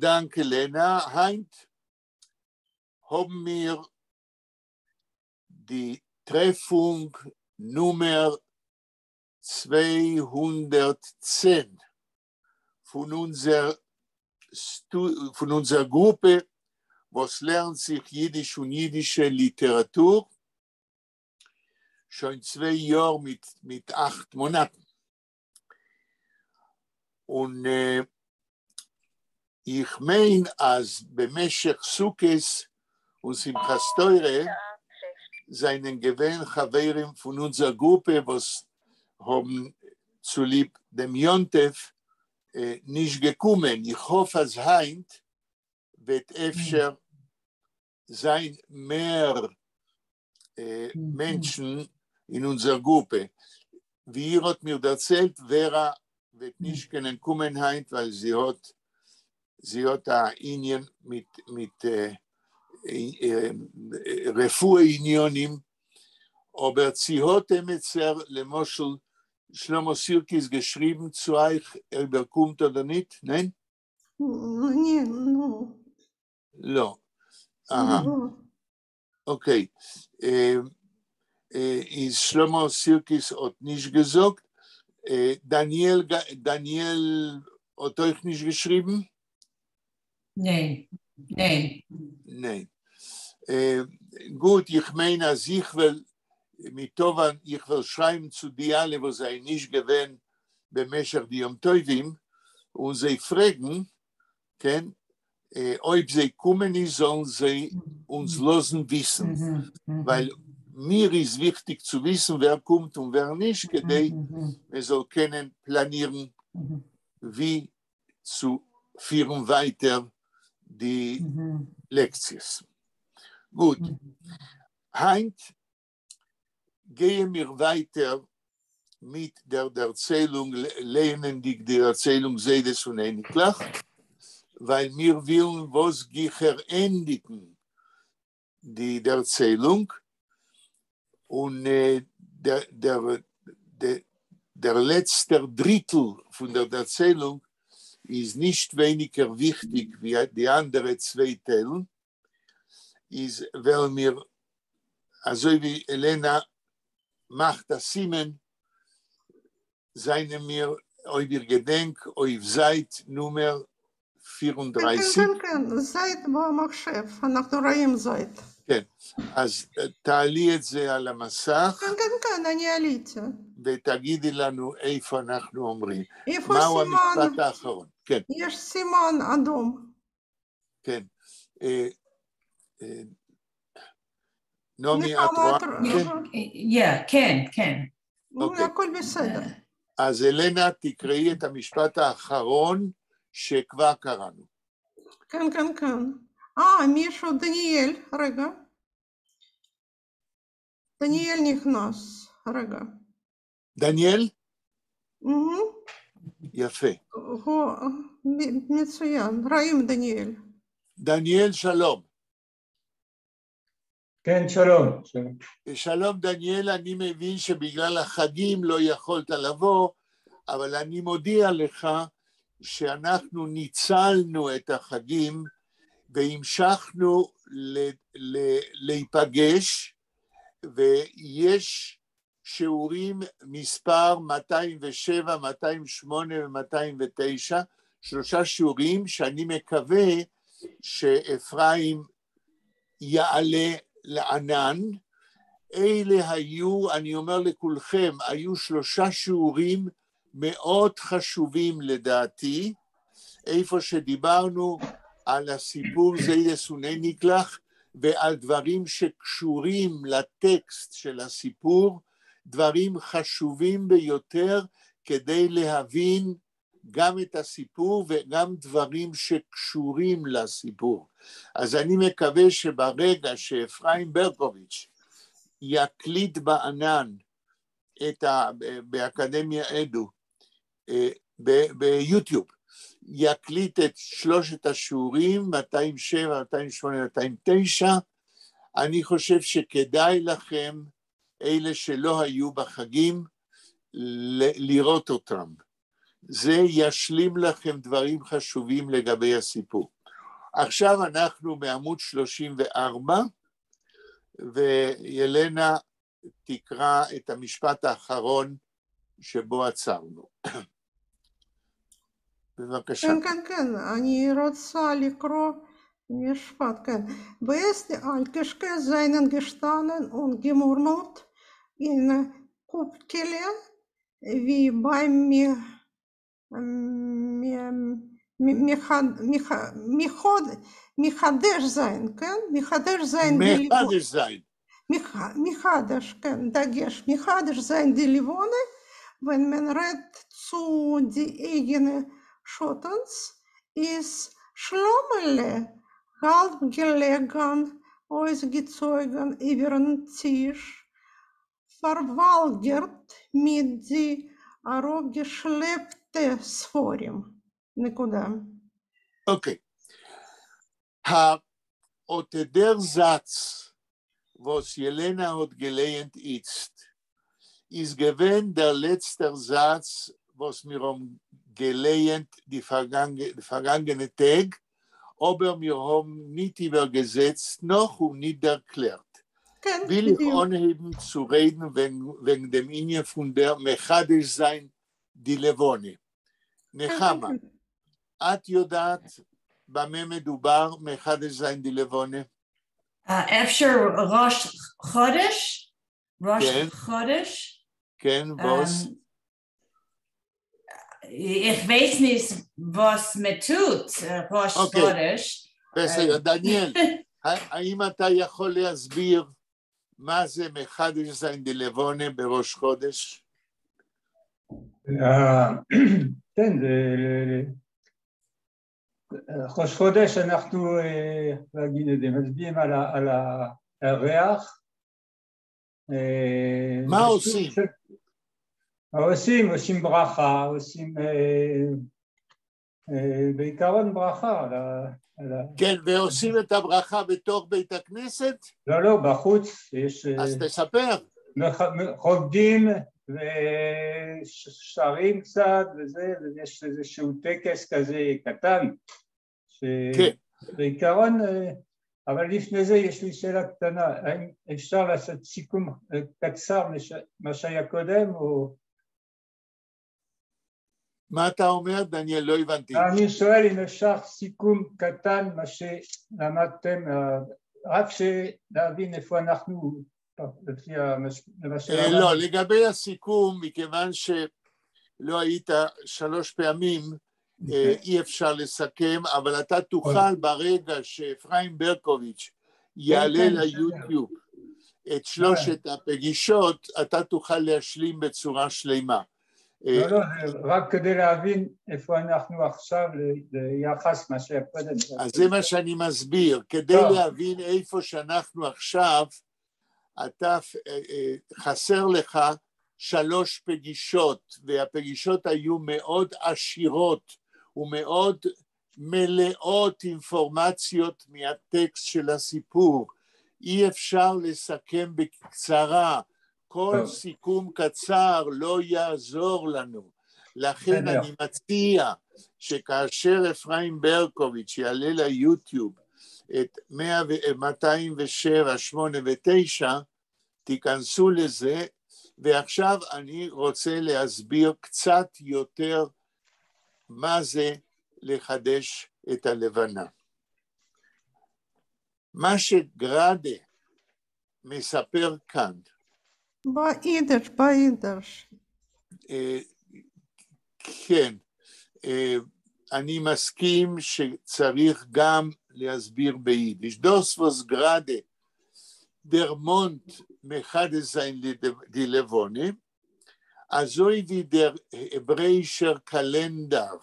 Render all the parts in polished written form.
Danke, Lena. Heint haben wir die Treffung Nummer 210 von unserer Gruppe, was lernt sich Jiddisch und jiddische Literatur, schon 2 Jahre mit 8 Monaten. Und ich meine, als במשך סוכות ושמחת תורה seinen gewählten Chaveirim von unserer Gruppe, was haben zulieb dem Jontef nicht gekommen. Ich hoffe, als heint wird öfter sein mehr Menschen in unserer Gruppe. Wie ihr hat mir erzählt, Vera wird nicht können kommen heint, weil sie hat ein Indien mit רפואי-עניונים, aber sie hat למשל, שלמה סירקיס geschrieben zu euch, bekommt oder nicht? Nein? No. לא. Okay. Ist שלמה סירקיס hat nicht gesagt. Daniel hat euch nicht geschrieben? Nein. Nein. Gut, ich meine, als ich will schreiben zu die alle, wo sie nicht gewähnt, במשך die Yom Tovim, und sie fragen, ob sie kommen, sollen sie uns losen wissen. Weil mir ist wichtig zu wissen, wer kommt und wer nicht, wir sollen können planieren, wie zu führen weiter die Lektions. Gut, heint gehen wir weiter mit der Erzählung, lernen die Erzählung Sedes und Eniklach, weil wir wollen, was endigen die Erzählung und der letzte Drittel von der Erzählung ist nicht weniger wichtig wie die anderen 2 Teile, ist, weil mir, also wie Elena macht das Simen, seien wir euer Gedenk, auf Seite Nummer 34. כן, זית במחשב, אנחנו רואים זית. כן, אז תעלי את זה על המסך. כן, אני עליתי. ותגידי לנו איפה אנחנו אומרים. איפה מהו סימן? המשפט האחרון? כן. יש סימן אדום. כן. נעמי, את רואה? כן. הכל בסדר. אז אלנה, תקראי את המשפט האחרון שכבר קראנו. כן. מישהו, דניאל, רגע. דניאל נכנס, רגע. דניאל? יפה. הוא מצוין, רואים דניאל. דניאל, שלום. כן, שלום. שלום דניאל, אני מבין שבגלל החגים לא יכולת לבוא, אבל אני מודיע לך שאנחנו ניצלנו את החגים והמשכנו להיפגש, ויש שיעורים מספר 207, 208 ו-209, 3 שיעורים שאני מקווה שאפרים יעלה לענן. אלה היו, אני אומר לכולכם, היו 3 שיעורים מאוד חשובים לדעתי, איפה שדיברנו על הסיפור זיידס ונניקלח, ועל דברים שקשורים לטקסט של הסיפור, דברים חשובים ביותר כדי להבין גם את הסיפור וגם דברים שקשורים לסיפור. אז אני מקווה שברגע שאפרים ברקוביץ' יקליט בענן באקדמיה אדו, ביוטיוב, יקליט את 3 השיעורים, 207, 208, 209, אני חושב שכדאי לכם, אלה שלא היו בחגים, לראות אותם. זה ישלים לכם דברים חשובים לגבי הסיפור. עכשיו אנחנו בעמוד 34, וילנה תקרא את המשפט האחרון שבו עצרנו. בבקשה. כן, כן, כן, אני רוצה לקרוא משפט, כן. Beste Altgeschke seinen gestanden und gemurmelt in Kupkele, wie beim מחדש זין, כן? מחדש זין מחדש זין. מחדש, כן, דגש. מחדש זין די ליבונה, wenn man redt zu die eigene Schottens, ist Schlommele halb gelegen, ausgezogen über den Tisch, verwalgert mit die הרוב ספורים, נקודה. Okay. Oder der Satz, was Jelena hat gelernt ist gewesen der letzte Satz, was wir haben gelernt die vergangene Tag, aber wir haben nicht übergesetzt noch und nicht erklärt. כן, will ich anheben zu reden wegen dem Inje von der Mechadisch sein, die Levone. נחמה, את יודעת במה מדובר מחדש זין די לבונה? אפשר ראש חודש? ראש חודש? כן, was? Ich weiß nicht, was man tut, ראש חודש. בסדר, דניאל, האם אתה יכול להסביר מה זה מחדש זין די לבונה בראש חודש? כן, ראש חודש אנחנו מצביעים על הריח. מה עושים? עושים ברכה, עושים בעיקרון ברכה. כן, ועושים את הברכה בתוך בית הכנסת? לא, בחוץ. אז תספר. חוגגים ושרים קצת וזה, ויש איזשהו טקס כזה קטן, שבעיקרון, אבל לפני זה יש לי שאלה קטנה, האם אפשר לעשות סיכום קצר מה שהיה קודם, או... מה אתה אומר, דניאל? לא הבנתי. אני שואל אם אפשר סיכום קטן מה שלמדתם, רק להבין איפה אנחנו... לא, לגבי הסיכום, מכיוון שלא היית 3 פעמים, אי אפשר לסכם, אבל אתה תוכל ברגע שאפרים ברקוביץ' יעלה ליוטיוב את 3 הפגישות, אתה תוכל להשלים בצורה שלמה. לא, רק כדי להבין איפה אנחנו עכשיו ליחס מה שקודם. אז זה מה שאני מסביר, כדי להבין איפה שאנחנו עכשיו, אתה חסר לך 3 פגישות, והפגישות היו מאוד עשירות ומאוד מלאות אינפורמציות מהטקסט של הסיפור. אי אפשר לסכם בקצרה, כל סיכום קצר לא יעזור לנו. לכן אני מציע שכאשר אפרים ברקוביץ' יעלה ליוטיוב את 207, 8 ו-9, תיכנסו לזה, ועכשיו אני רוצה להסביר קצת יותר מה זה לחדש את הלבנה. מה שגרדה מספר כאן, ביידיש. כן, אני מסכים שצריך גם להסביר ביידיש. Das was gerade der Mond mechades sein die Levone, also wie der hebräische Kalender,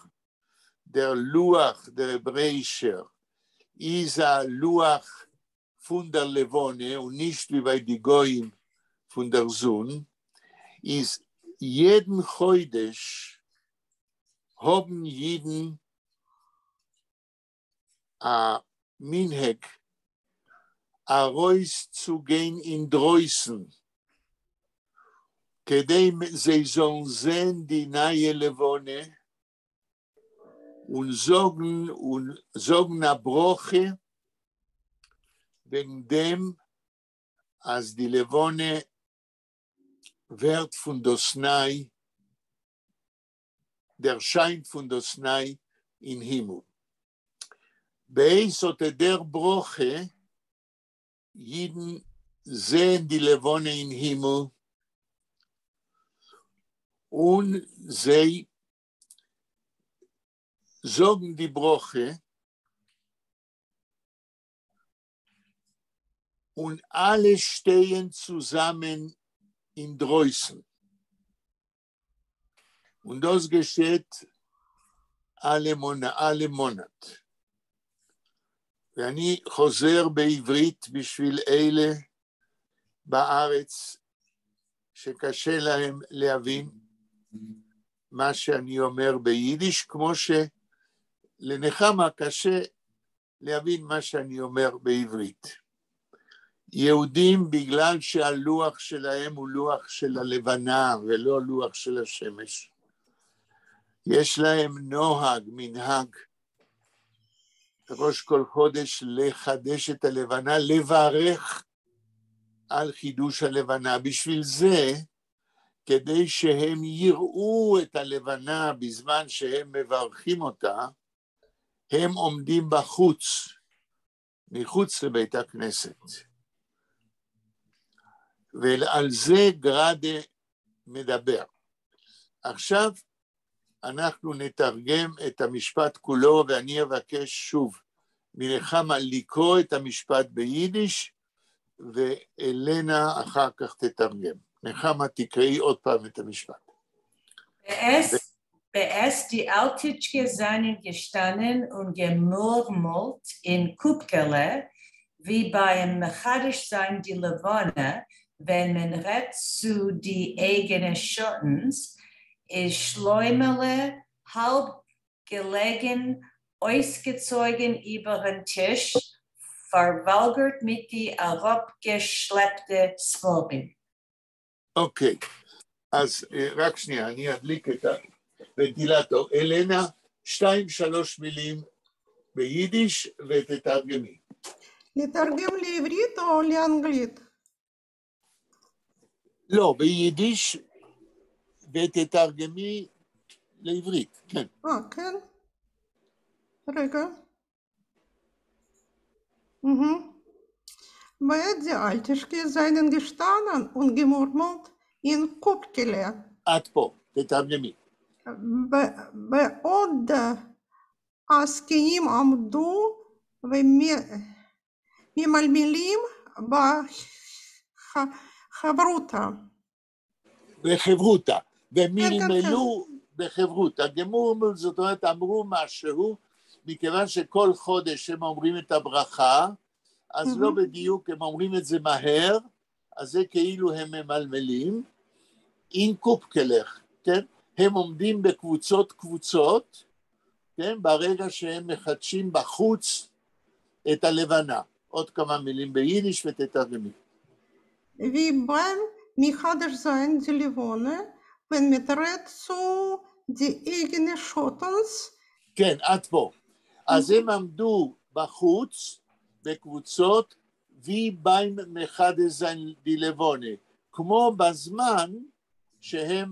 der Luach der hebräische, ist ein Luach von der Levone und nicht wie bei die Goyim von der Sonne, ist jeden Chodesh haben jeden Minheg הרויס zu gehen in Dreußen, כדי זה זון זן די נאיה לבונה, und sagen eine Broche wegen dem, als die Levone wird von Dosnai, der Schein von Dosnai in Himmel. Beisot der Broche, jeden sehen die Levone in Himmel und sie sagen die Broche und alle stehen zusammen in Dreußen. Und das geschieht alle Monat. ואני חוזר בעברית בשביל אלה בארץ שקשה להם להבין מה שאני אומר ביידיש, כמו שלנחמה קשה להבין מה שאני אומר בעברית. יהודים בגלל שהלוח שלהם הוא לוח של הלבנה ולא לוח של השמש, יש להם נוהג, מנהג, ראש כל חודש לחדש את הלבנה, לברך על חידוש הלבנה. בשביל זה, כדי שהם יראו את הלבנה בזמן שהם מברכים אותה, הם עומדים בחוץ, מחוץ לבית הכנסת. ועל זה גרדה מדבר. עכשיו אנחנו נתרגם את המשפט כולו, ואני אבקש שוב מנחמה לקרוא את המשפט ביידיש, ואלנה אחר כך תתרגם. נחמה, תקראי עוד פעם את המשפט. Beerst die Altitschke seien gestanden und gemurmelt in Kupkele, wie beim Mechadisch sein die Levone, wenn man redt zu die eigene Schottens, ist Schleumele halb gelegen, ausgezogen über den Tisch, verwalgert mit die herabgeschleppte Zwogen. אוקיי, אז רק שנייה, אני אדליק את הוונטילטור. אלנה, 2-3 מילים ביידיש ותתרגמי. לתרגם לעברית או לאנגלית? לא, ביידיש ותתרגמי לעברית, כן. כן. רגע. Beide Altersche seien gestanden und gemurmelt in Kupkele. את פה, תתרגמי. בעוד הזקנים עמדו וממלמלים בחברותה. בחברותה, ומלמלו בחברותה. גמורמל, זאת אומרת, אמרו משהו, מכיוון שכל חודש הם אומרים את הברכה, אז לא בדיוק הם אומרים את זה מהר, אז זה כאילו הם ממלמלים. אין קופקלך, כן? הם עומדים בקבוצות, כן? ברגע שהם מחדשים בחוץ את הלבנה. עוד כמה מילים ביידיש ותתרגמי. Wie beim Mechadisch-Sein die Levone, wenn mit Red zu die eigene Schottens. כן, את פה. אז הם עמדו בחוץ, בקבוצות, wie beim Mechadisch-Sein die Levone, כמו בזמן שהם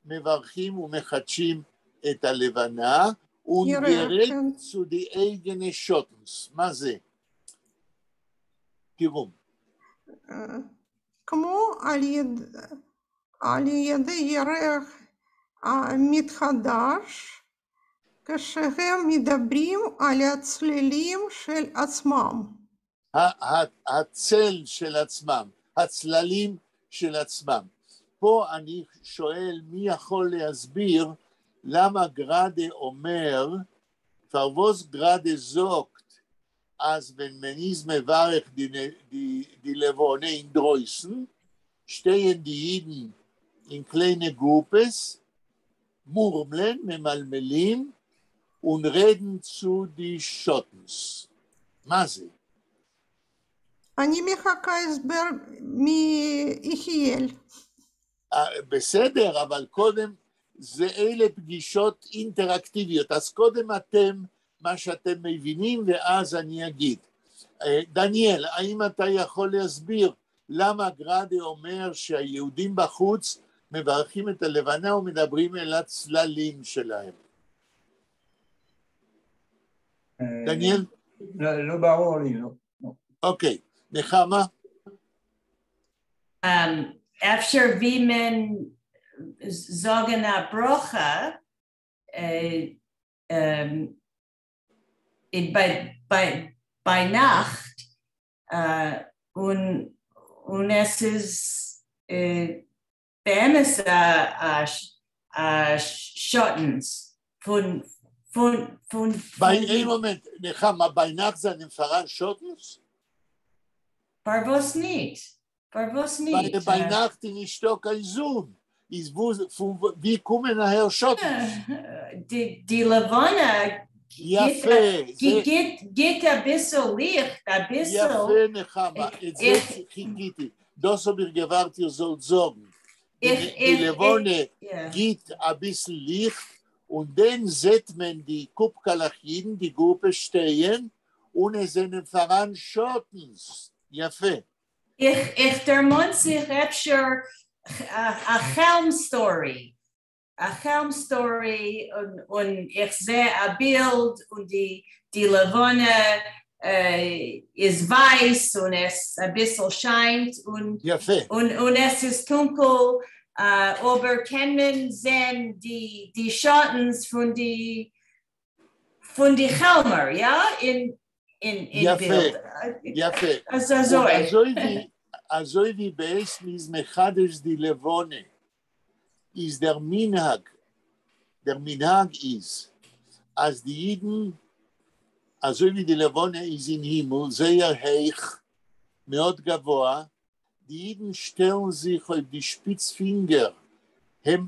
מברכים ומחדשים את הלבנה, ונגרד zu die eigene Schottens. מה זה? תראו. כמו על ידי ירח המתחדש, כשהם מדברים על הצלילים של עצמם. הצל של עצמם, הצללים של עצמם. פה אני שואל מי יכול להסביר למה גרדה אומר, פרווז גרדה זוקט, אז wenn man is מברך die Levone in Dreußen, stehen die Jiden in kleine Gruppes, murmeln, ממלמלים, und reden zu die Schottens. מה זה? אני מחכה הסבר מיחיאל. בסדר, אבל קודם זה אלה פגישות אינטראקטיביות. אז קודם אתם, מה שאתם מבינים, ואז אני אגיד. דניאל, האם אתה יכול להסביר למה גראדה אומר שהיהודים בחוץ מברכים את הלבנה ומדברים אל הצללים שלהם? דניאל? לא ברור לי, לא. אוקיי, נחמה? Efter wie man sagen a Brocha, bei Nacht, und es ist beemes a Schottens von Ein Moment, Nechama, bei Nacht sind im Pfarrer Schottens? Parvos nicht. Bei Nacht in Stock ein Zoom. Wie kommen nachher Schottens? Die Levana geht ein bisschen Licht, ein bisschen. יפה נחמה, את זה חיכיתי. דוסו ברגברתי זאת זוגן. Die Levone geht ein bisschen Licht und dann sieht man die Kupkalachiden, die Gruppe stehen und es sind im Pfarrer Schottens. יפה. Ich dermont sich öfter a Helm-Story. A Helm-Story und ich sehe ein Bild und die Levone ist weiß und es ein bisschen scheint und es ist dunkel, aber kann man sehen die Schattens von die Helmer, ja, in Bild. יפה. הזוי wie באסמיס מחדש די לבונה is der Minhag is as die Jiden הזוי wie die לבונה is in Himmel sehr heich מאוד גבוה die Jiden stellen sich auf die Spitzfinger הם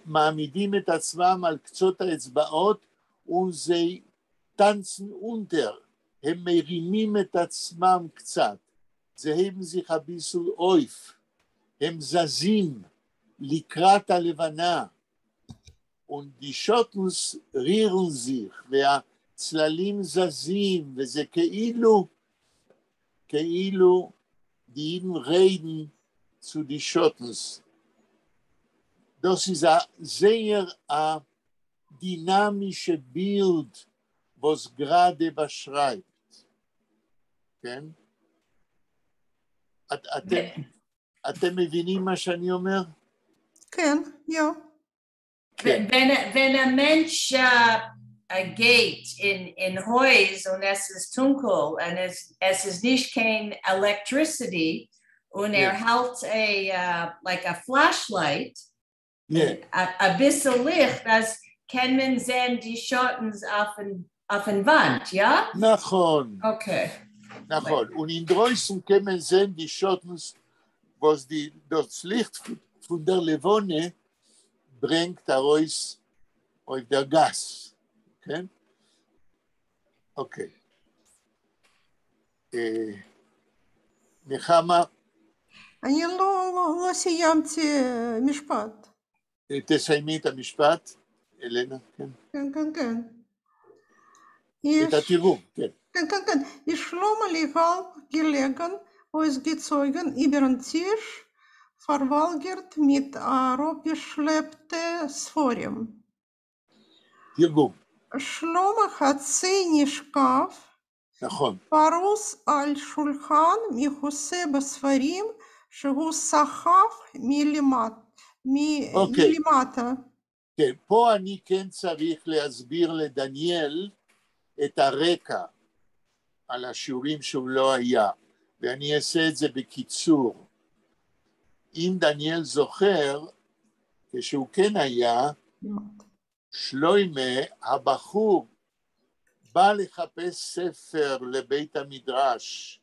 מעמידים את עצמם על קצות האצבעות und sie tanzen unter הם מרימים את עצמם קצת זה heben sich ein bisschen auf, הם זזים לקראת הלבנה, und die Schottens rühren sich, והצללים זזים, וזה כאילו die Jiden reden zu die Schottens. Das ist ein sehr dynamisches Bild, was gerade beschreibt. כן? אתם מבינים מה שאני אומר? כן, ja. Wenn ein Mensch geht in Häus und es ist dunkel und es ist nicht kein Electricity und hält like a flashlight, ein bisschen Licht, das kann man sehen die Schattens auf den Wand, ja? נכון. Okay. נכון, und in draußen kann man sehen die Schottens, was das Licht von der Levone bringt heraus auf der Gas. Okay? Okay. נחמה? אני לא סיימתי משפט. תסיימי את המשפט, אלנה, כן? כן. את התרגום, כן. כן. Ich Shlomo Lichal gelegen, ausgezogen, über den Tisch, verwalgert mit abgeschleppten Sforim. תרגום. Shlomo hat Szenischkaf, פרוס על שולחן מכוסה בספרים שהוא סחב מלמטה. כן, פה אני כן צריך להסביר לדניאל את הרקע על השיעורים שהוא לא היה, ואני אעשה את זה בקיצור. אם דניאל זוכר, כשהוא כן היה, שלוימה, הבחור, בא לחפש ספר לבית המדרש,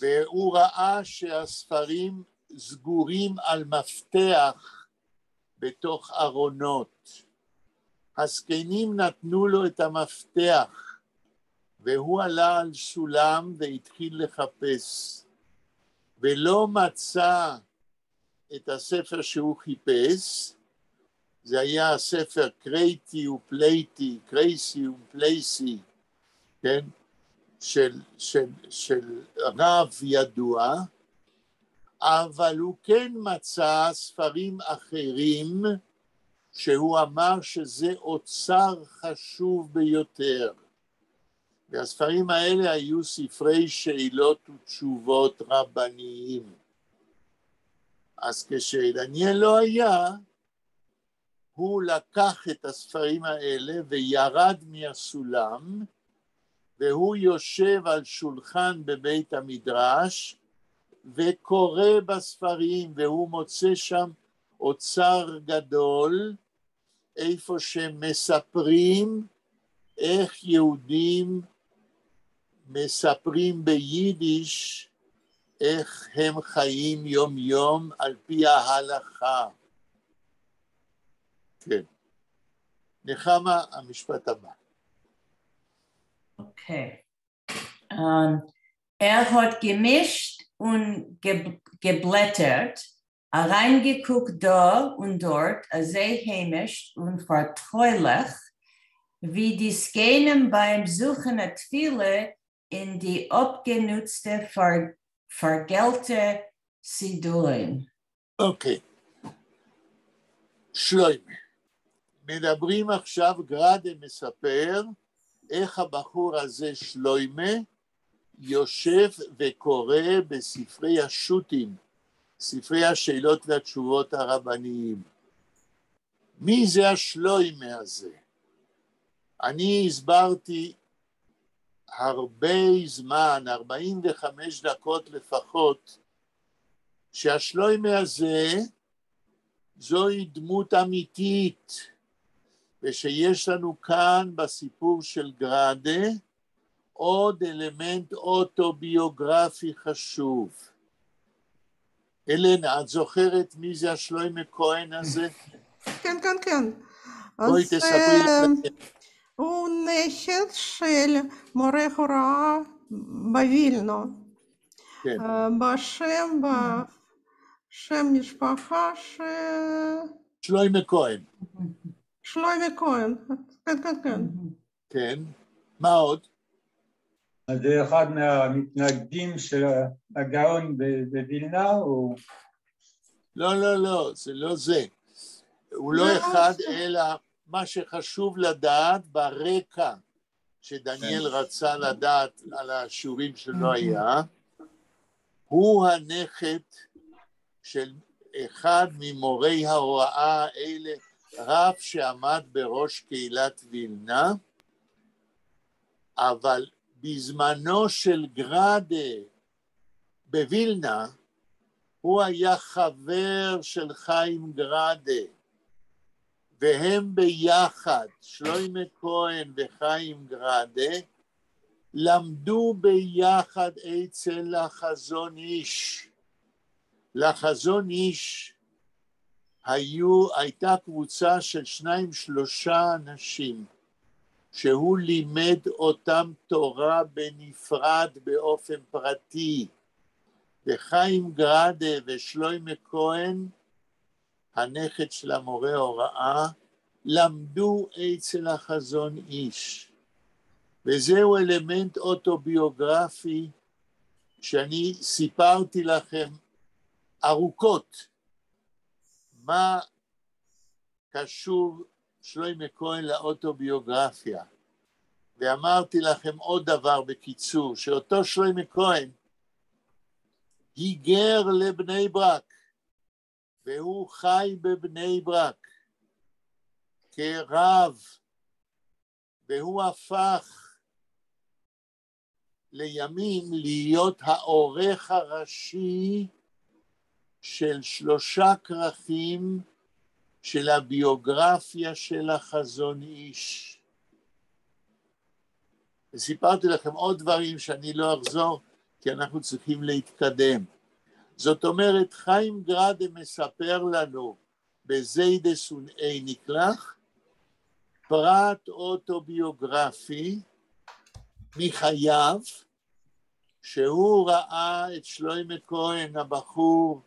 והוא ראה שהספרים סגורים על מפתח בתוך ארונות. הזקנים נתנו לו את המפתח, והוא עלה על סולם והתחיל לחפש, ולא מצא את הספר שהוא חיפש, זה היה הספר קרייטי ופלייטי, קרייסי ופלייסי, כן? של רב ידוע, אבל הוא כן מצא ספרים אחרים שהוא אמר שזה אוצר חשוב ביותר. והספרים האלה היו ספרי שאלות ותשובות רבניים. אז כשדניאל לא היה, הוא לקח את הספרים האלה וירד מהסולם, והוא יושב על שולחן בבית המדרש, וקורא בספרים, והוא מוצא שם אוצר גדול, איפה שמספרים איך יהודים מספרים ביידיש, איך הם חיים יום יום על פי ההלכה. כן. נחמה, המשפט הבא. Okay. Hat gemischt und geblättert, reingeguckt da und dort, sehr heimisch und vertraulich, wie die Skenen beim Suchen der Tfile in die abgenutzte, vergällte Sidurim. אוקיי. שלוימה. מדברים עכשיו, גרדה מספר איך הבחור הזה שלוימה יושב וקורא בספרי השו"תים, ספרי השאלות והתשובות הרבניים. מי זה השלוימה הזה? אני הסברתי הרבה זמן, 45 דקות לפחות, שהשלוימה הזה זוהי דמות אמיתית, ושיש לנו כאן בסיפור של גרדה עוד אלמנט אוטוביוגרפי חשוב. אלנה, את זוכרת מי זה השלוימה כהן הזה? כן, כן, כן. בואי תספרי לנו. הוא נכד של מורה הוראה בווילנה. כן. בשם משפחה שלוימה כהן. שלוימה כהן, כן, כן, כן. כן. מה עוד? זה אחד מהמתנגדים של הגאון בווילנה, או... לא, לא, לא, זה לא זה. הוא לא אחד, אלא מה שחשוב לדעת ברקע, שדניאל רצה לדעת על השיעורים שלא היה, הוא הנכד של אחד ממורי ההוראה האלה, רב שעמד בראש קהילת וילנה, אבל בזמנו של גרדה בווילנה, הוא היה חבר של חיים גרדה, והם ביחד, שלוימה כהן וחיים גרדה, למדו ביחד אצל החזון איש. לחזון איש הייתה קבוצה של 2-3 אנשים, שהוא לימד אותם תורה בנפרד באופן פרטי, וחיים גרדה ושלוימה כהן, הנכד של המורה הוראה, למדו אצל החזון איש. וזהו אלמנט אוטוביוגרפי שאני סיפרתי לכם ארוכות, מה קשור שלוימה כהן לאוטוביוגרפיה. ואמרתי לכם עוד דבר בקיצור, שאותו שלוימה כהן היגר לבני ברק, והוא חי בבני ברק כרב, והוא הפך לימים להיות העורך הראשי של 3 כרכים של הביוגרפיה של החזון איש. וסיפרתי לכם עוד דברים שאני לא אחזור, כי אנחנו צריכים להתקדם. זאת אומרת, חיים גרדה מספר לנו בזיידס ונקלח, פרט אוטוביוגרפי מחייו, שהוא ראה את שלוימה כהן הבחור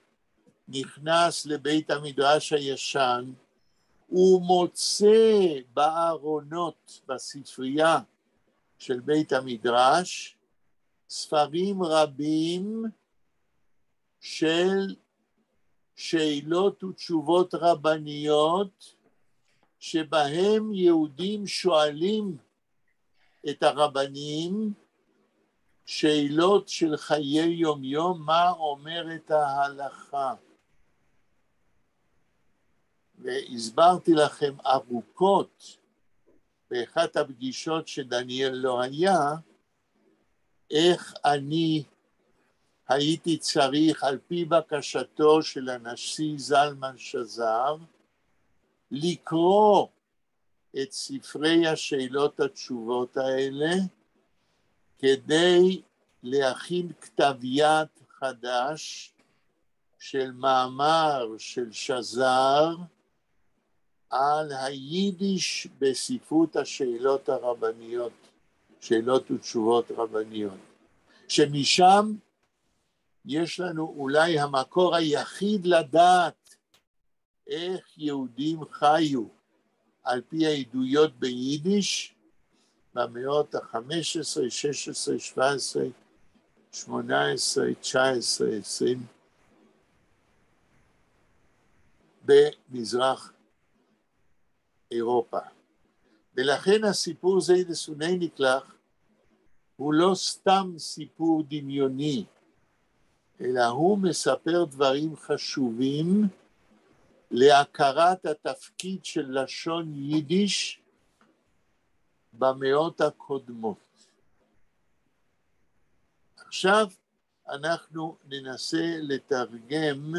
נכנס לבית המדרש הישן, הוא מוצא בארונות, בספרייה של בית המדרש, ספרים רבים של שאלות ותשובות רבניות, שבהם יהודים שואלים את הרבנים שאלות של חיי יום-יום, מה אומרת ההלכה. והסברתי לכם ארוכות באחת הפגישות שדניאל לא היה, איך אני הייתי צריך על פי בקשתו של הנשיא זלמן שזר לקרוא את ספרי השאלות התשובות האלה כדי להכין כתב יד חדש של מאמר של שזר על היידיש בספרות השאלות הרבניות, שאלות ותשובות רבניות, שמשם יש לנו אולי המקור היחיד לדעת איך יהודים חיו על פי העדויות ביידיש במאות ה-15, 16, 17, 18, 19, 20 במזרח אירופה. ולכן הסיפור זייד סוני נקלח הוא לא סתם סיפור דמיוני, אלא הוא מספר דברים חשובים להכרת התפקיד של לשון יידיש במאות הקודמות. עכשיו אנחנו ננסה לתרגם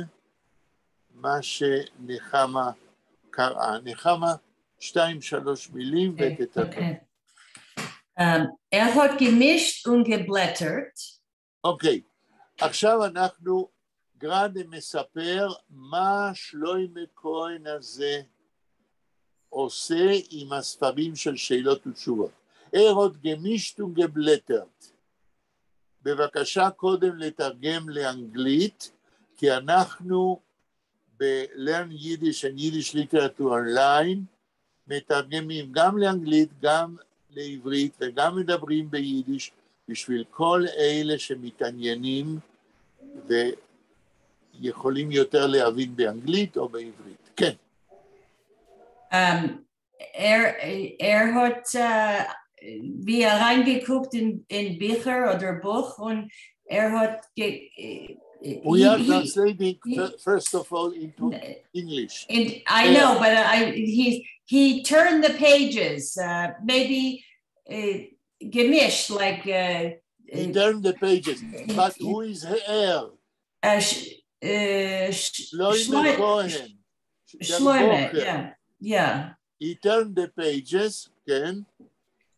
מה שנחמה קראה. נחמה, 2-3 מילים ותתרגם. hat gemischt und geblättert. אוקיי, עכשיו אנחנו גרנדה מספר מה שלוימה כהן הזה עושה עם הספרים של שאלות ותשובות. hat gemischt und geblättert. בבקשה קודם לתרגם לאנגלית, כי אנחנו ב-Learn Yiddish and Yiddish Literature Online מתרגמים גם לאנגלית, גם לעברית וגם מדברים ביידיש, בשביל כל אלה שמתעניינים ויכולים יותר להבין באנגלית או בעברית. כן. Hat wie reingeguckt in Bücher oder Buch und hat We are translating first of all into English. I know, but he turned the pages, maybe gemisht, like he turned the pages. But who is here? Shloime Cohen. Shloime, yeah. He turned the pages, Ken.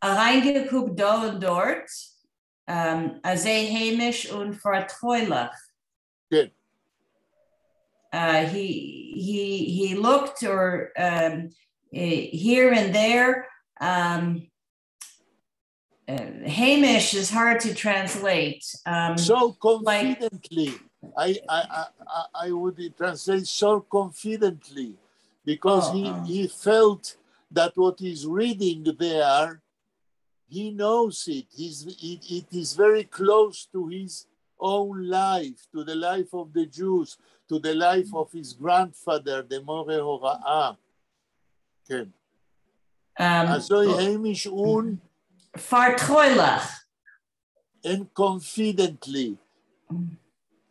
Reingeguckt da und dort, sehr heimisch und vertraulich. Good. He looked or here and there. Hamish is hard to translate. So confidently, I would translate so confidently, because he felt that what he's reading there, he knows it. It is very close to his own life, to the life of the Jews, to the life of his grandfather, the More Hora'ah. Okay. Also heimish un vertraulich and confidently.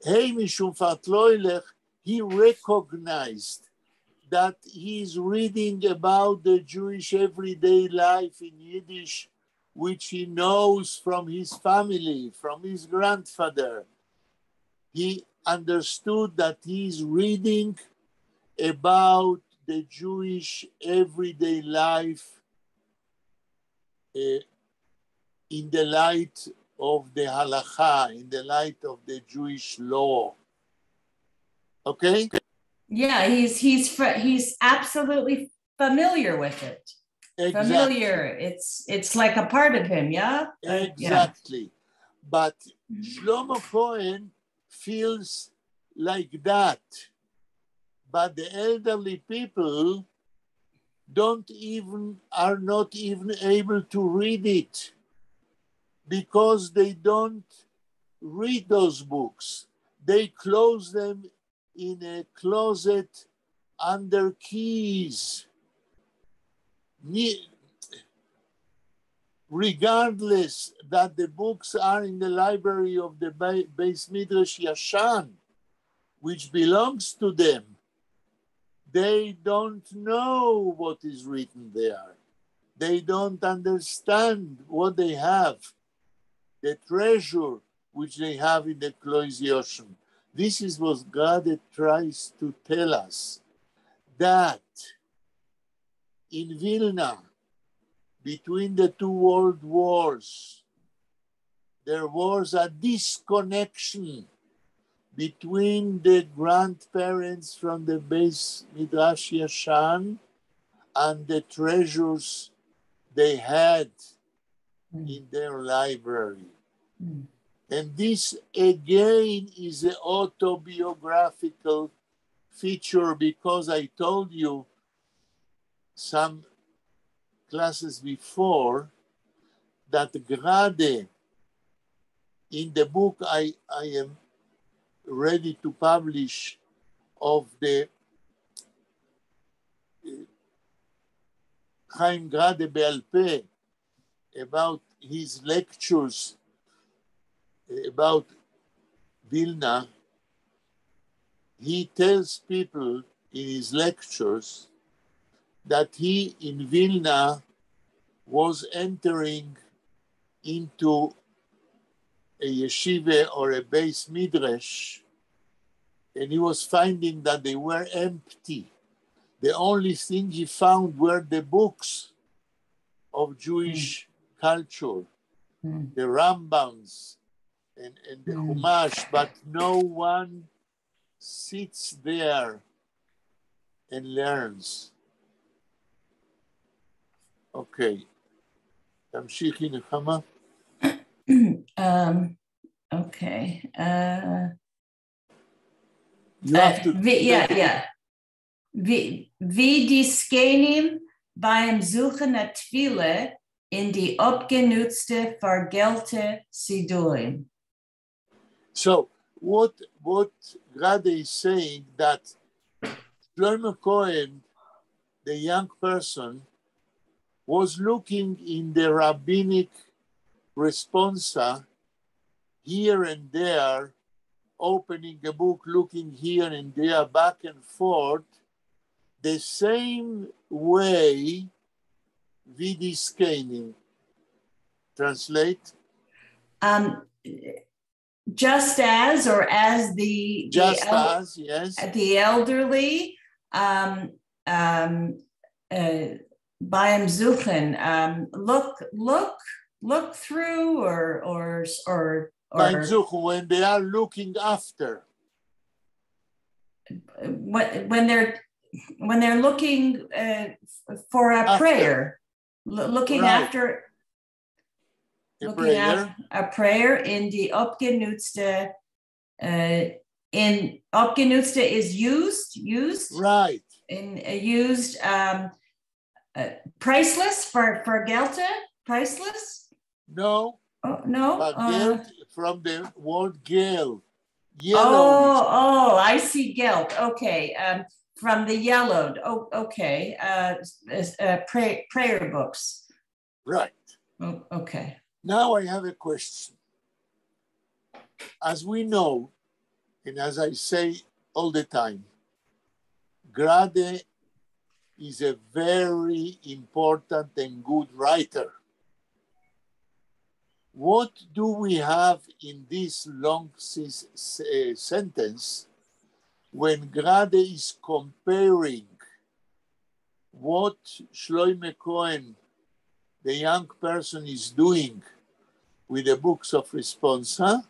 Heimish un vertraulich, he recognized that he is reading about the Jewish everyday life in Yiddish, which he knows from his family, from his grandfather. He understood that he is reading about the Jewish everyday life in the light of the halakha, in the light of the Jewish law. Okay? Yeah, he's absolutely familiar with it. Exactly. Familiar. It's like a part of him, yeah? Exactly. Yeah. But Shlomo Cohen feels like that. But the elderly people are not even able to read it because they don't read those books. They close them in a closet under keys. Regardless that the books are in the library of the Beis Midrash Yashan, which belongs to them, they don't know what is written there. They don't understand what they have, the treasure which they have in the Klois Yoshim. This is what God tries to tell us, that in Vilna, between the two world wars, there was a disconnection between the grandparents from the Beis Midrash Yashan and the treasures they had in their library. And this again is an autobiographical feature, because I told you some classes before that Grade, in the book I am ready to publish of the Chaim Grade Be'al Peh, about his lectures about Vilna, he tells people in his lectures that he in Vilna was entering into a yeshiva or a Beis Midrash, and he was finding that they were empty. The only thing he found were the books of Jewish culture, the Rambams and the Chumash, but no one sits there and learns. Okay. תמשיכי נחמה. Okay. You have to... Wie die Skenim beim Suchen der Twile in die abgenutzte, vergelte Sidurim. So, what Grade is saying, that Shlomo Cohen, the young person, was looking in the rabbinic responsa here and there, opening a book, looking here and there, back and forth, the same way Vidi Skenim. Translate? Just as, or as the elderly, Bayam Zuchen, look through, or Bayam Zuchen, when they are looking after. When they're looking for a prayer, looking right. after a prayer in the abgenutzte. In abgenutzte is used. Right. In used. Priceless for Gelte? Priceless? No. Oh, no. But Geld from the word Gel. Yellow. Oh, I see Geld. Okay. From the yellowed. Oh, okay. Prayer books. Right. Oh, okay. Now I have a question. As we know, and as I say all the time, Grade is a very important and good writer. What do we have in this long sentence when Grade is comparing what Shlomo Cohen, the young person, is doing with the books of Responsa,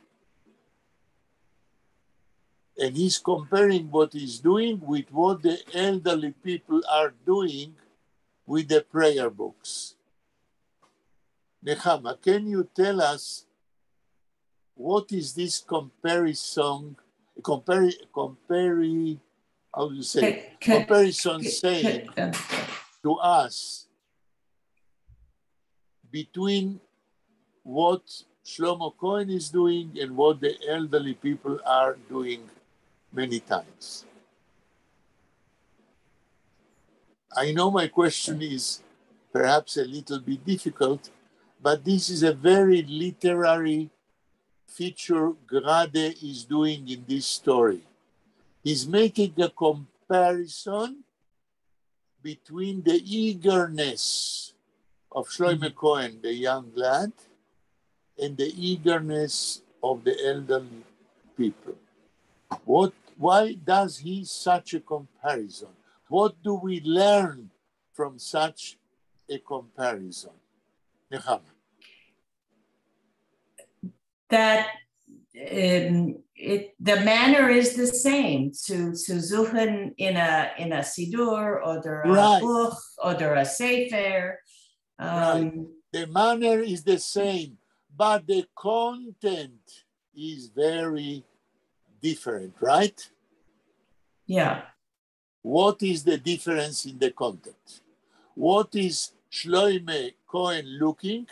and he's comparing what he's doing with what the elderly people are doing with the prayer books. Nechama, can you tell us what is this comparison saying? to us between what Shlomo Cohen is doing and what the elderly people are doing many times? I know my question is perhaps a little bit difficult, but this is a very literary feature Grade is doing in this story. He's making a comparison between the eagerness of Shlomo Cohen, the young lad, and the eagerness of the elderly people. Why does he such a comparison? What do we learn from such a comparison? Nechama. That the manner is the same to suchen in a sidur or a buch or a sefer. Right. The manner is the same, but the content is very different, right? Yeah. What is the difference in the content? What is Shlomo Cohen looking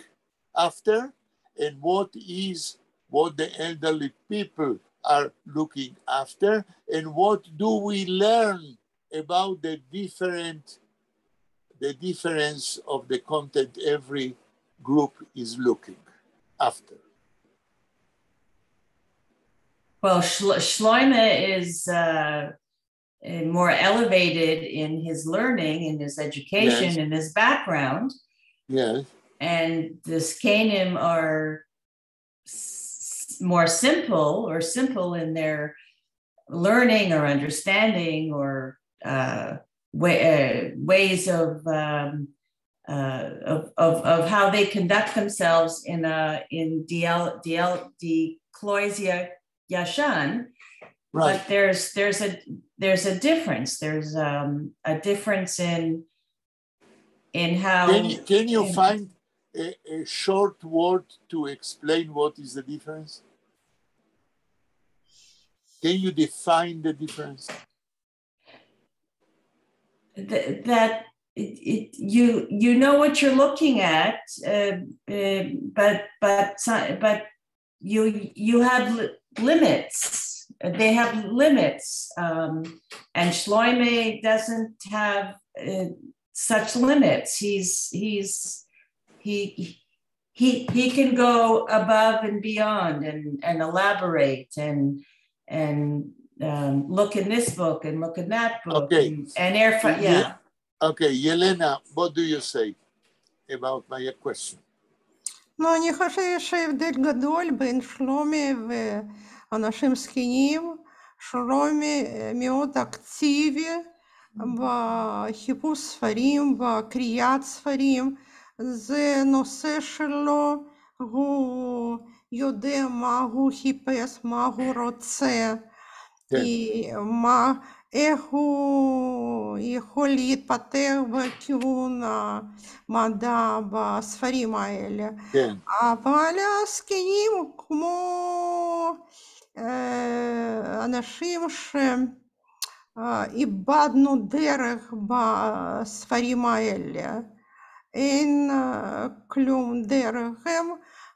after, and what the elderly people are looking after, and what do we learn about the difference of the content every group is looking after? Well, Shlomo is more elevated in his learning, in his education, yes. in his background. Yes. And the Zkanim are more simple in their learning or understanding or ways of how they conduct themselves in Kloizia Yashan. Right. But there's a difference. There's a difference in how. Can you find a short word to explain what is the difference? Can you define the difference? That you know what you're looking at, but you have limits. They have limits, and Shlomo doesn't have such limits. He can go above and beyond and elaborate and look in this book and look in that book. Okay. Yeah. Okay, Yelena, what do you say about my question? No, אני חושב שיש הבדל גדול בין שלומי ואנשים זקנים. שלומי מאוד אקטיבי בחיפוש ספרים, בקריאת ספרים. זה נושא שלו, הוא יודע מה הוא חיפש, מה הוא רוצה, איך הוא יכול להתפתח בכיוון המדע בספרים האלה. אבל הזקנים כמו אנשים שאיבדנו דרך בספרים האלה. אין כלום דרך, הם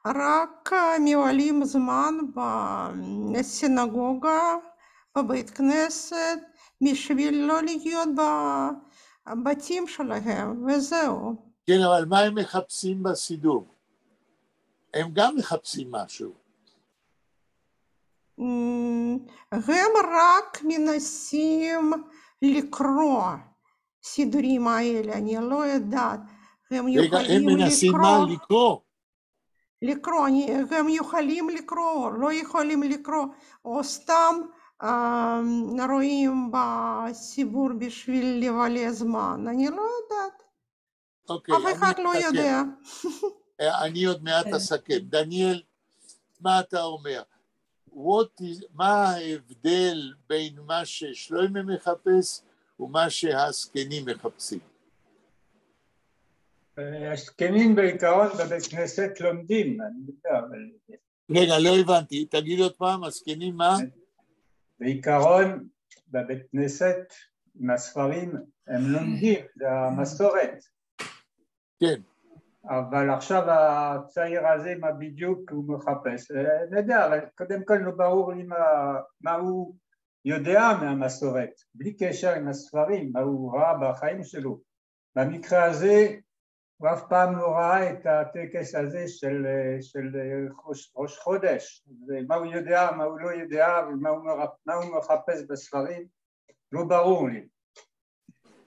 רק מבלים זמן בסינגוגה, בבית כנסת, בשביל לא להיות בבתים שלהם, וזהו. כן, אבל מה הם מחפשים בסידור? הם גם מחפשים משהו. הם רק מנסים לקרוא סידורים האלה, אני לא יודעת. הם מנסים מה? לקרוא? הם יכולים לקרוא, לא יכולים לקרוא, או סתם רואים בסיפור בשביל לבלה זמן, אני לא יודעת. אף אחד לא יודע. אני עוד מעט אסכם. דניאל, מה אתה אומר? מה ההבדל בין מה ששלוימה מחפש ומה שהזקנים מחפשים? הזקנים בעיקרון בבית כנסת לומדים, אני יודע. רגע, לא הבנתי, תגיד עוד פעם, הזקנים מה? בעיקרון בבית כנסת עם הספרים, הם לומדים, זה המסורת. כן. אבל עכשיו הצעיר הזה, מה בדיוק הוא מחפש? נדע, אבל קודם כל לא ברור לי מה הוא יודע מהמסורת, בלי קשר עם הספרים, מה הוא ראה בחיים שלו. במקרה הזה, הוא אף פעם לא ראה את הטקס הזה של ראש חודש. מה הוא יודע, מה הוא לא יודע, ומה הוא מחפש בספרים, לא ברור לי.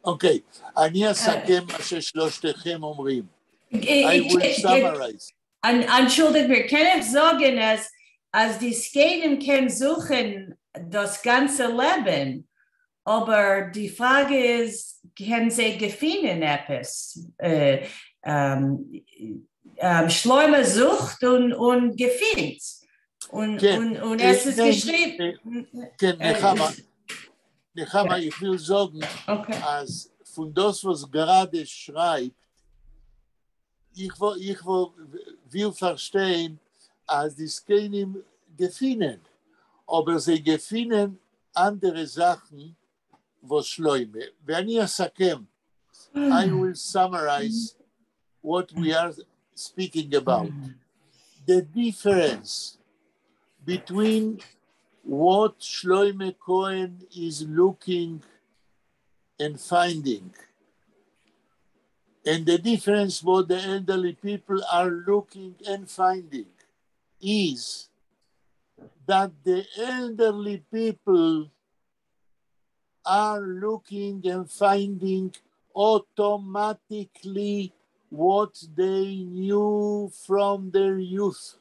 אוקיי, אני אסכם מה ששלושתכם אומרים. I will summarize. Entschuldigt mir, kann ich sagen, als die Skaten können suchen das ganze Leben, aber die Frage ist, können sie gefunden etwas? Schleume sucht und gefindt. Und es ist geschrieben. Nechama, ich will sagen, als von das, was gerade schreibt, ich will verstehen, als die Skanim gefunden, aber sie gefunden andere Sachen, was Schleume. Wenn ich asakem, I will summarize what we are speaking about. The difference between what Shloime Cohen is looking and finding, and the difference what the elderly people are looking and finding, is that the elderly people are looking and finding automatically what they knew from their youth.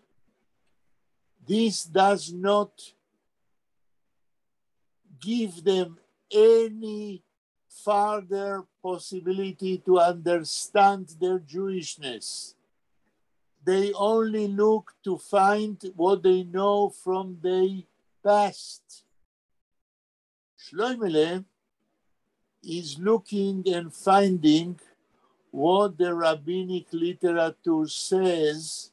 This does not give them any further possibility to understand their Jewishness. They only look to find what they know from their past. Shloimele is looking and finding what the rabbinic literature says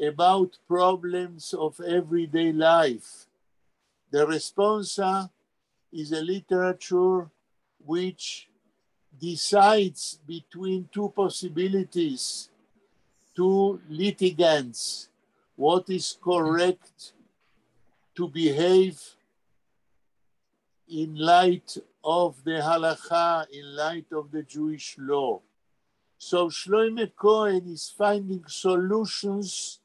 about problems of everyday life. The responsa is a literature which decides between two possibilities, two litigants, what is correct to behave in light of the halakha, in light of the Jewish law. So Shloime Cohen is finding solutions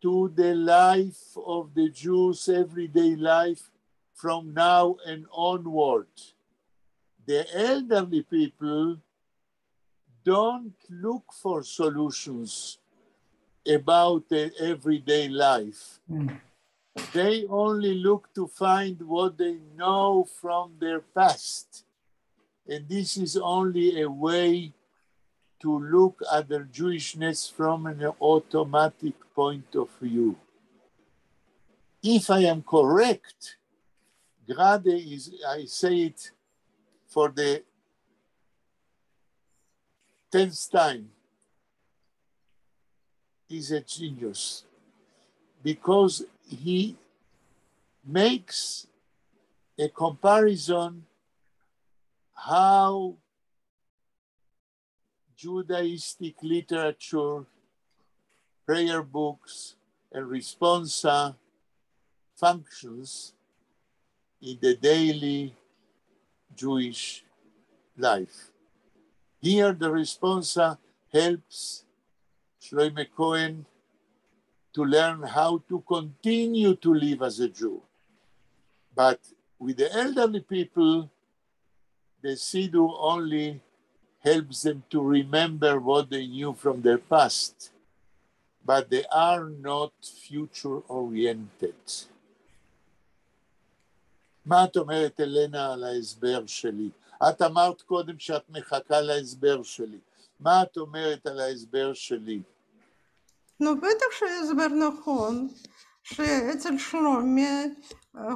to the life of the Jews' everyday life from now and onward. The elderly people don't look for solutions about the everyday life. They only look to find what they know from their past. And this is only a way to look at their Jewishness from an automatic point of view. If I am correct, Grade is, I say it for the 10th time, is a genius because he makes a comparison how Judaistic literature, prayer books, and responsa functions in the daily Jewish life. Here the responsa helps Shloime Cohen to learn how to continue to live as a Jew. But with the elderly people, the Siddur only helps them to remember what they knew from their past, but they are not future-oriented. מה את אומרת, אלנה, על ההסבר שלי? את אמרת קודם שאת מחכה להסבר שלי. מה את אומרת על ההסבר שלי? נו, בטח שהסבר נכון, שאצל שלומי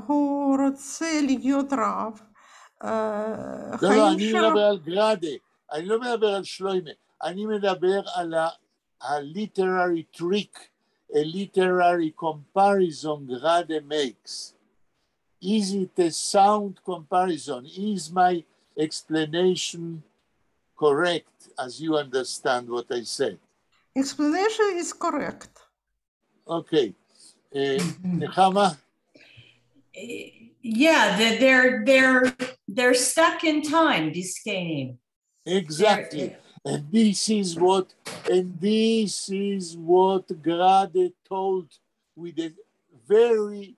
הוא רוצה להיות רב. לא, אני מדבר על גרדה, אני לא מדבר על שלוימה, אני מדבר על ה-literary trick, a literary comparison Grade makes. Is it a sound comparison? Is my explanation correct as you understand what I said? Explanation is correct. Okay. Nechama? Yeah, they're stuck in time, Diskenim. Exactly. And this is what Grade told with the very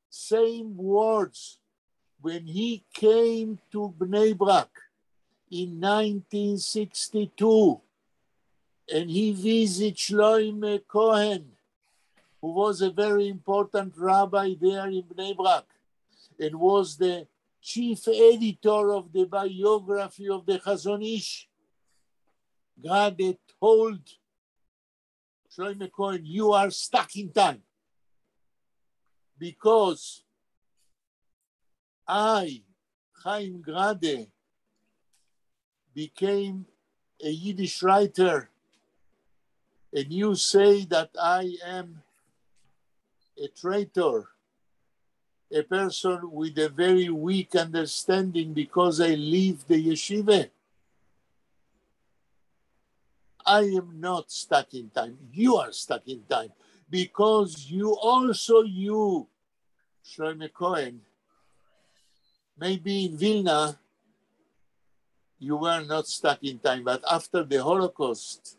same words when he came to Bnei Brak in 1962, and he visited Shloime Cohen, who was a very important rabbi there in Bnei Brak, and was the chief editor of the biography of the Chazon Ish. Grade told Shloime Cohen, you are stuck in time, because I, Chaim Grade, became a Yiddish writer, and you say that I am a traitor, a person with a very weak understanding because I leave the yeshiva. I am not stuck in time. You are stuck in time because you, Shloime Cohen, maybe in Vilna, you were not stuck in time, but after the Holocaust,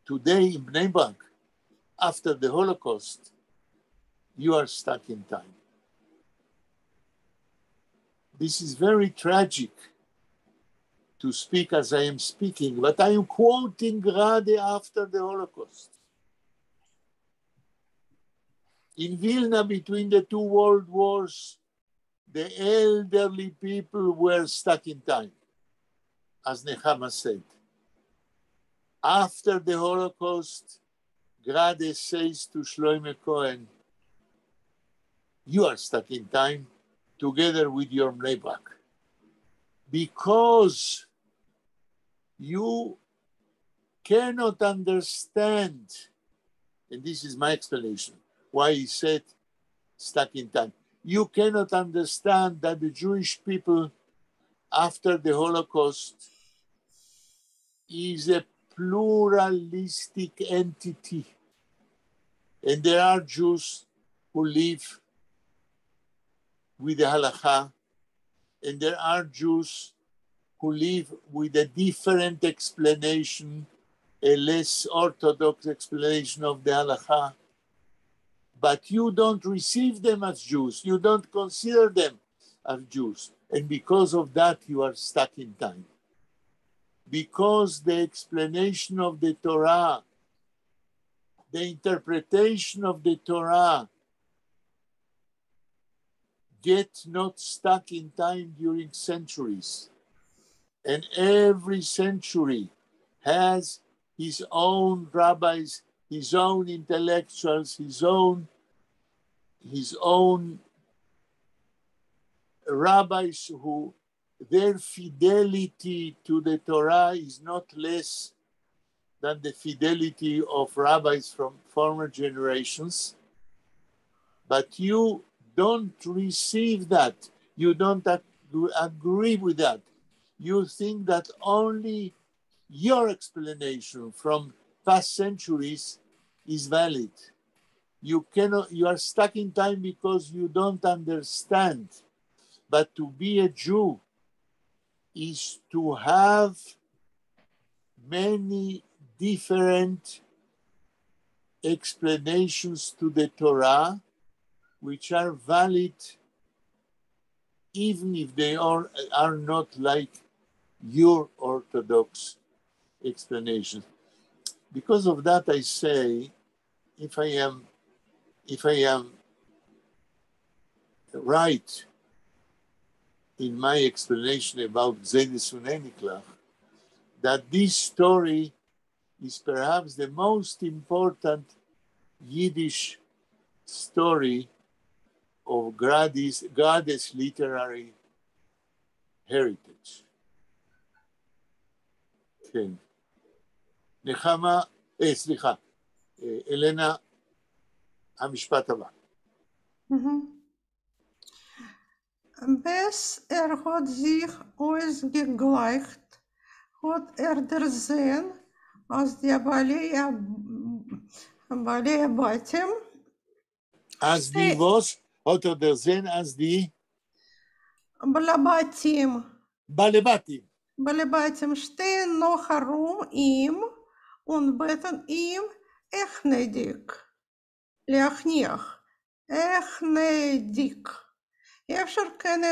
today in Bnei Brak, after the Holocaust, you are stuck in time. This is very tragic to speak as I am speaking, but I am quoting Grade after the Holocaust. In Vilna, between the two world wars, the elderly people were stuck in time, as Nechama said. After the Holocaust, Grade says to Shloime Cohen, you are stuck in time together with your Bnei Brak, because you cannot understand, and this is my explanation, why he said stuck in time. You cannot understand that the Jewish people after the Holocaust is a pluralistic entity. And there are Jews who live with the halakha, and there are Jews who live with a different explanation, a less orthodox explanation of the halakha. But you don't receive them as Jews. You don't consider them as Jews. And because of that, you are stuck in time. Because the explanation of the Torah, the interpretation of the Torah, get not stuck in time during centuries. And every century has his own rabbis, his own intellectuals, his own rabbis who their fidelity to the Torah is not less than the fidelity of rabbis from former generations. But you don't receive that. You don't agree with that. You think that only your explanation from past centuries is valid. You are stuck in time because you don't understand. But to be a Jew is to have many different explanations to the Torah, which are valid even if they are not like your Orthodox explanation. Because of that, I say, if I am right in my explanation about Zedus Uneniklach, that this story is perhaps the most important Yiddish story of Grade's literary heritage. כן. נחמה, סליחה, אלנה, המשפט הבא. Bis hat sich ausgegleicht, hat der Sinn, als die Balei Batim אז די ווס, hat der Sinn als die Balabatim Balebati. Balabatim stehen noch herum ihm und beten ihm gnädig, gnädig. אפשר kann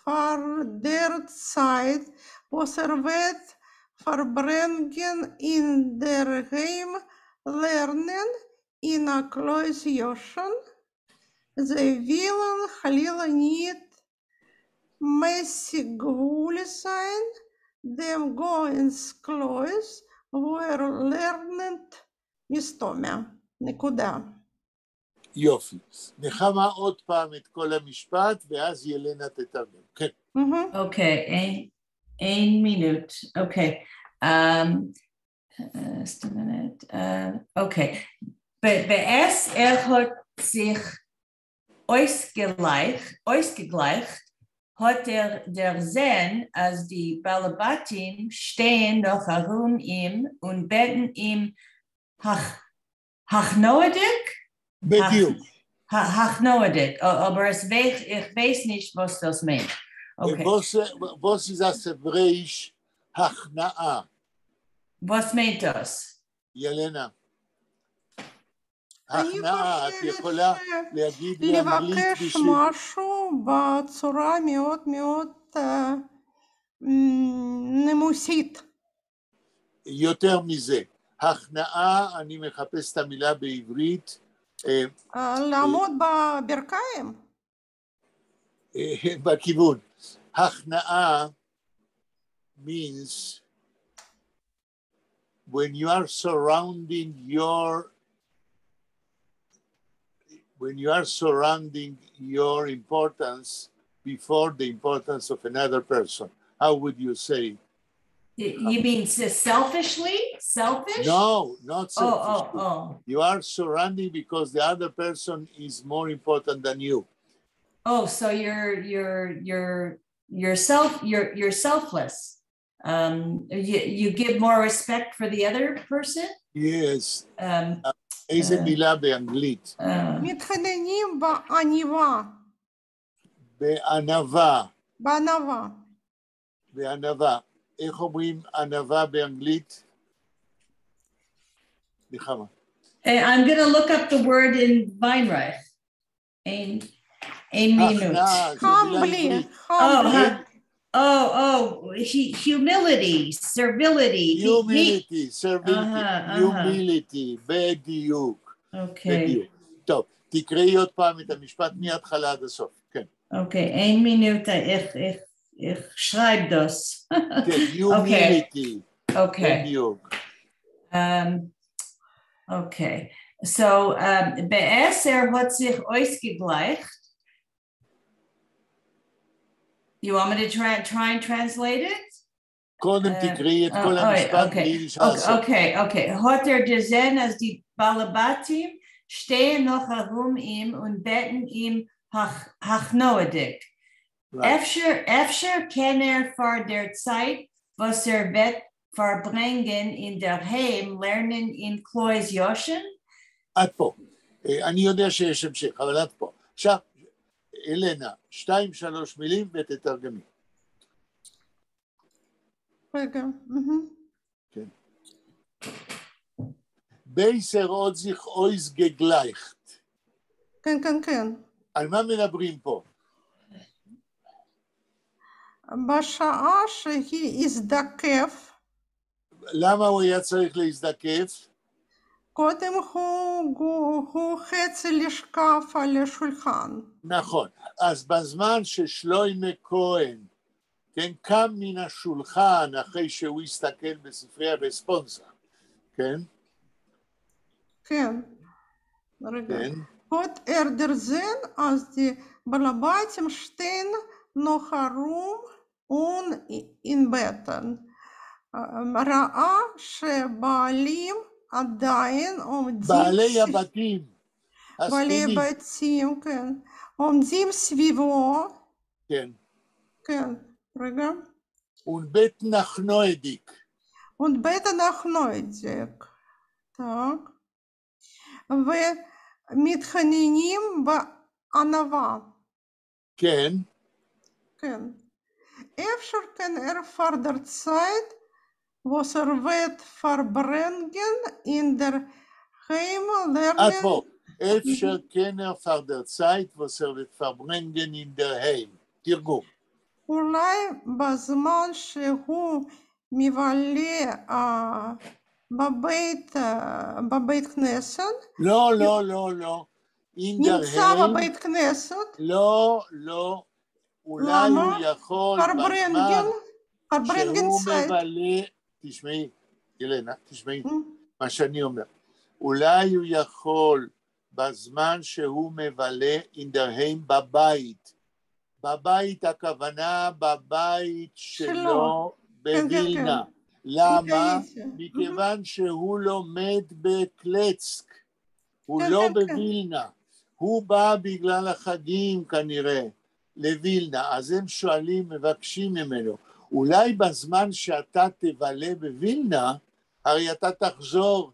vor der Zeit, was wird verbringen in der Heim lernen, in a Klois Joschen, sie willen Chalila nicht mäßig wohl sein, dem go ins Klois, wo lernt מסתומע, נקודה. יופי. נחמה עוד פעם את כל המשפט, ואז ילנה תתרגם. כן. Okay, ein Minute. Okay. Just a minute. Okay. Bees hat sich ausgegleicht, hat der Sinn, als die Balabatim stehen noch herum ihm und beten ihm Hachnoedik? בדיוק. Hachnoedik, aber ich weiß nicht, was das meint. Okay. Was ist das Hebräisch הכנעה? Was meint das? ילנה. הכנעה, את יכולה להגיד באנגלית לבקש משהו בצורה מאוד מאוד נימוסית. יותר מזה. הכנעה, אני מחפש את המילה בעברית. לעמוד בברכיים. בכיוון. הכנעה means when you are surrounding your importance before the importance of another person. How would you say? You mean selfishly? Selfish? No, not selfishly. Oh. You are surrounding because the other person is more important than you. Oh, so you're selfless. You give more respect for the other person? Yes. איזה מילה באנגלית? מתחננים בענווה. בענווה. איך אומרים ענווה באנגלית? נחמה. I'm going to look up the word in Weinreich. Ein minute. Humbly. Humility, servility. Humility, בדיוק. Okay. טוב, תקראי עוד פעם את המשפט מההתחלה עד הסוף. כן. Okay, ein Minute, ich schreibe das. Humility. Okay. בדיוק. Okay. So, bees hat sich ausgegleicht. You want me to try and translate it? קודם תקראי את כל המשפט ביידיש עד הסוף. Okay. Hat gesehen, als die Balabatim stehen noch herum ihm und beten ihm Hachnoedik. Efter kann vor der Zeit, was wird verbringen in der Heim, lernen in Klois Joschen? עד פה. אני יודע שיש המשך, אבל עד פה. עכשיו, אלנה, 2-3 מילים ותתרגמי. רגע. כן. בייסר עוד sich ausgegleicht. כן. על מה מדברים פה? בשעה שהיא הזדקף. למה הוא היה צריך להזדקף? קודם הוא חצי לשכב על השולחן. נכון. אז בזמן ששלוימה כהן, כן, קם מן השולחן אחרי שהוא הסתכל בספרי הרספונסה, כן? כן. רגע. Hat der Sinn, als die Balabatim stehen noch herum und in Betten. ראה שבעלים עדיין עומדים... בעלי הבתים. בעלי הזקנים, בתים, כן, עומדים סביבו, כן. כן, רגע, ובית נחנוידיק, und beten nach Neudig, так, ומתחננים בענווה, כן, כן. אפשר כן vor der Zeit, was wird verbringen in der Heim עד lernen, פה. אפשר קנר פרדר צייט וסרבט פרברנגן אין דר היים. תרגום. אולי בזמן שהוא מבלה בבית כנסת, לא, לא, לא, לא. אין דר נמצא היים, בבית כנסת, לא, לא. אולי למה? הוא יכול בזמן פרברנגן שהוא צייט. מבלה, תשמעי, ילנה, תשמעי מה שאני אומר. אולי הוא יכול בזמן שהוא מבלה אין דר היים בבית. בבית הכוונה בבית שלו בווילנה. למה? מכיוון שהוא לומד בקלצק, הוא לא בווילנה, הוא בא בגלל החגים כנראה לווילנה, אז הם שואלים, מבקשים ממנו, אולי בזמן שאתה תבלה בווילנה, הרי אתה תחזור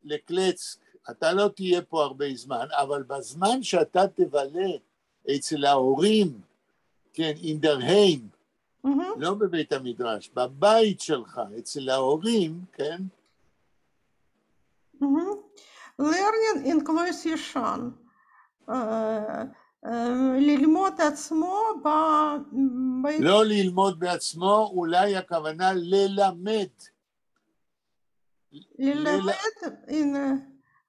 לקלצק, אתה לא תהיה פה הרבה זמן, אבל בזמן שאתה תבלה אצל ההורים, כן, in der Heim, לא בבית המדרש, בבית שלך, אצל ההורים, כן? Learning includes ישן. ללמוד עצמו בבית... לא ללמוד בעצמו, אולי הכוונה ללמד. ללמד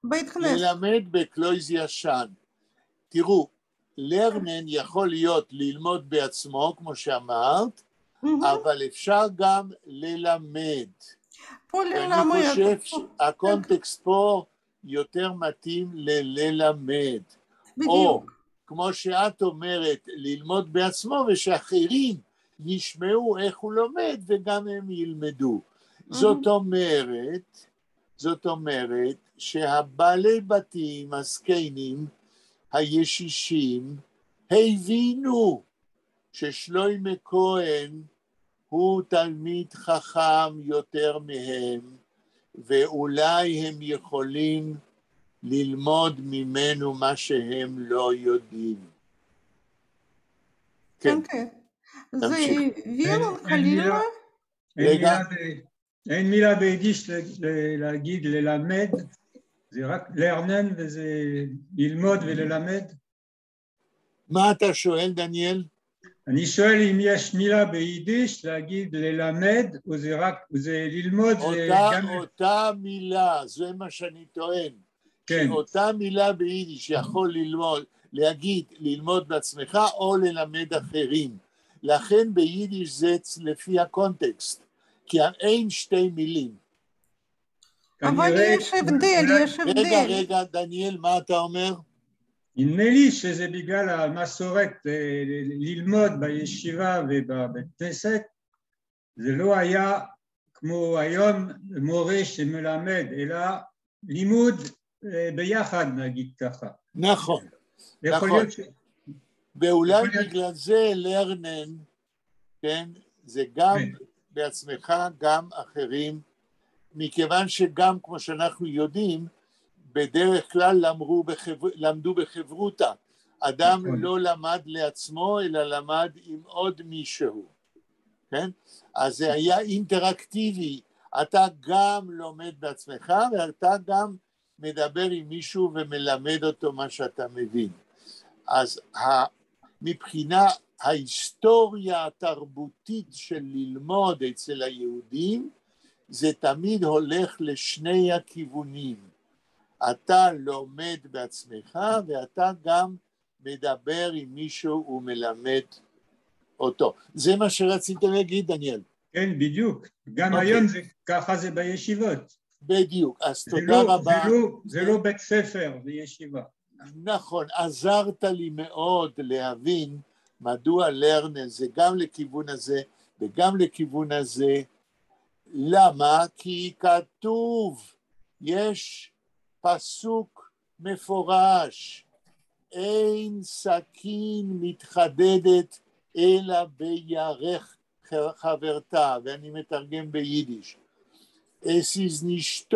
בית כנסת. ללמד בקלויז ישן. תראו, לרנן יכול להיות ללמוד בעצמו, כמו שאמרת, אבל אפשר גם ללמד. ואני חושב שהקונטקסט פה יותר מתאים ללמד. או, כמו שאת אומרת, ללמוד בעצמו ושאחרים ישמעו איך הוא לומד וגם הם ילמדו. זאת אומרת שהבעלי בתים, הזקנים, הישישים, הבינו ששלוימה כהן הוא תלמיד חכם יותר מהם, ואולי הם יכולים ללמוד ממנו מה שהם לא יודעים. כן. זה וילון חלילה? רגע. אין מילה ביידיש להגיד ללמד, זה רק לרנן וזה ללמוד וללמד. מה אתה שואל, דניאל? אני שואל אם יש מילה ביידיש להגיד ללמד, או זה ללמוד. אותה מילה, זה מה שאני טוען. כן. שאותה מילה ביידיש יכול להגיד ללמוד בעצמך או ללמד אחרים. לכן ביידיש זה לפי הקונטקסט, כי אין שתי מילים. אבל יש הבדל, יש הבדל. רגע, דניאל, מה אתה אומר? נדמה לי שזה בגלל המסורת ללמוד בישיבה ובבית כנסת, זה לא היה כמו היום מורה שמלמד, אלא לימוד ביחד נגיד ככה. נכון, נכון. ואולי בגלל זה לרנן, כן, זה גם בעצמך, גם אחרים, מכיוון שגם כמו שאנחנו יודעים, בדרך כלל למדו בחברותה. אדם לא למד לעצמו, אלא למד עם עוד מישהו. כן? אז זה היה אינטראקטיבי. אתה גם לומד בעצמך, ואתה גם מדבר עם מישהו ומלמד אותו מה שאתה מבין. אז מבחינה ההיסטוריה התרבותית של ללמוד אצל היהודים, זה תמיד הולך לשני הכיוונים. אתה לומד בעצמך ואתה גם מדבר עם מישהו ומלמד אותו. זה מה שרציתם להגיד, דניאל. כן, בדיוק. גם היום ככה זה בישיבות. בדיוק, אז תודה רבה. זה לא בית ספר, זה ישיבה. נכון, עזרת לי מאוד להבין מדוע לרנן זה גם לכיוון הזה וגם לכיוון הזה. למה? כי כתוב, יש פסוק מפורש, אין סכין מתחדדת אלא בירך חברתה, ואני מתרגם ביידיש. Es ist nicht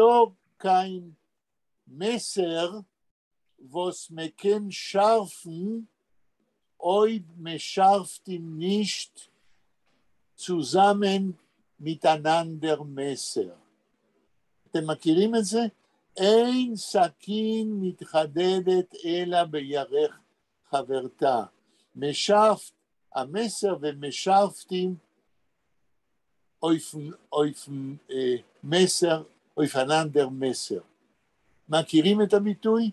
kein Messer, was man kann scharfen, ob man scharft ihn nicht zusammen miteinander Messer. אתם מכירים את זה? אין סכין מתחדדת אלא בירך חברתה. משרפט, המסר ומשרפטים אויפן מסר, אויפננדר מסר. מכירים את הביטוי?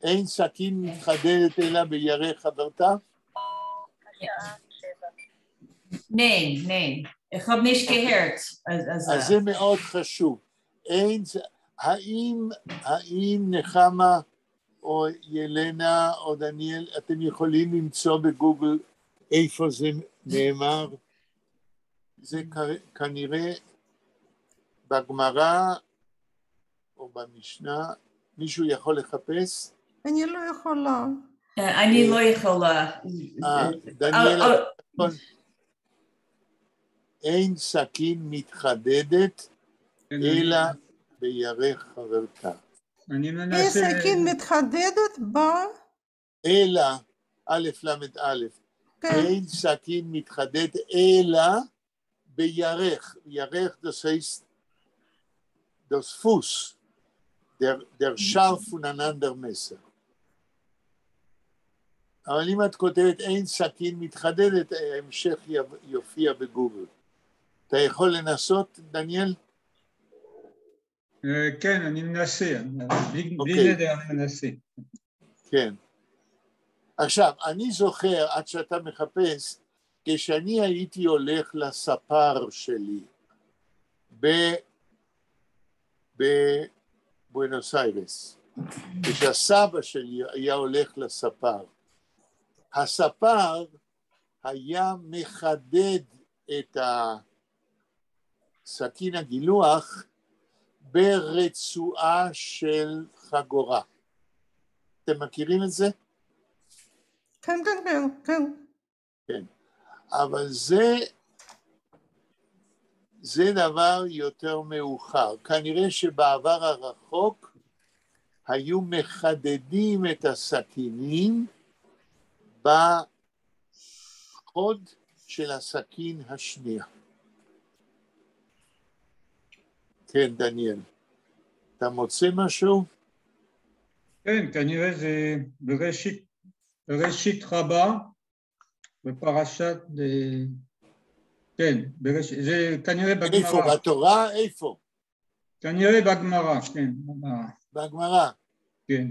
אין סכין מתחדדת אלא בירך חברתה? nein. Ich habe nicht gehört. אז זה מאוד חשוב. האם נחמה או ילנה או דניאל, אתם יכולים למצוא בגוגל איפה זה נאמר? זה כנראה בגמרא או במשנה, מישהו יכול לחפש? אני לא יכולה. אני לא יכולה. דניאל, אין סכין מתחדדת, אלא בירך חברתה. אין סכין מתחדדת בה? אלא, א' למד א', אין סכין מתחדדת, אלא בירך. ירך, das heißt, das Fuß, der scharf voneinander Messer. אבל אם את כותבת אין סכין מתחדדת, ההמשך יופיע בגוגל. אתה יכול לנסות, דניאל? כן, אני מנסה, בלי נדר אני מנסה. כן. עכשיו, אני זוכר, עד שאתה מחפש, כשאני הייתי הולך לספר שלי בבואנוס איירס, כשהסבא שלי היה הולך לספר, הספר היה מחדד את סכין הגילוח ברצועה של חגורה. אתם מכירים את זה? כן. כן. אבל זה דבר יותר מאוחר. כנראה שבעבר הרחוק היו מחדדים את הסכינים בחוד של הסכין השנייה. כן, דניאל. אתה מוצא משהו? כן, כנראה זה בראשית רבה, בפרשת, כן, זה כנראה בגמרא. איפה? בתורה? איפה? כנראה בגמרא, כן. בגמרא? כן.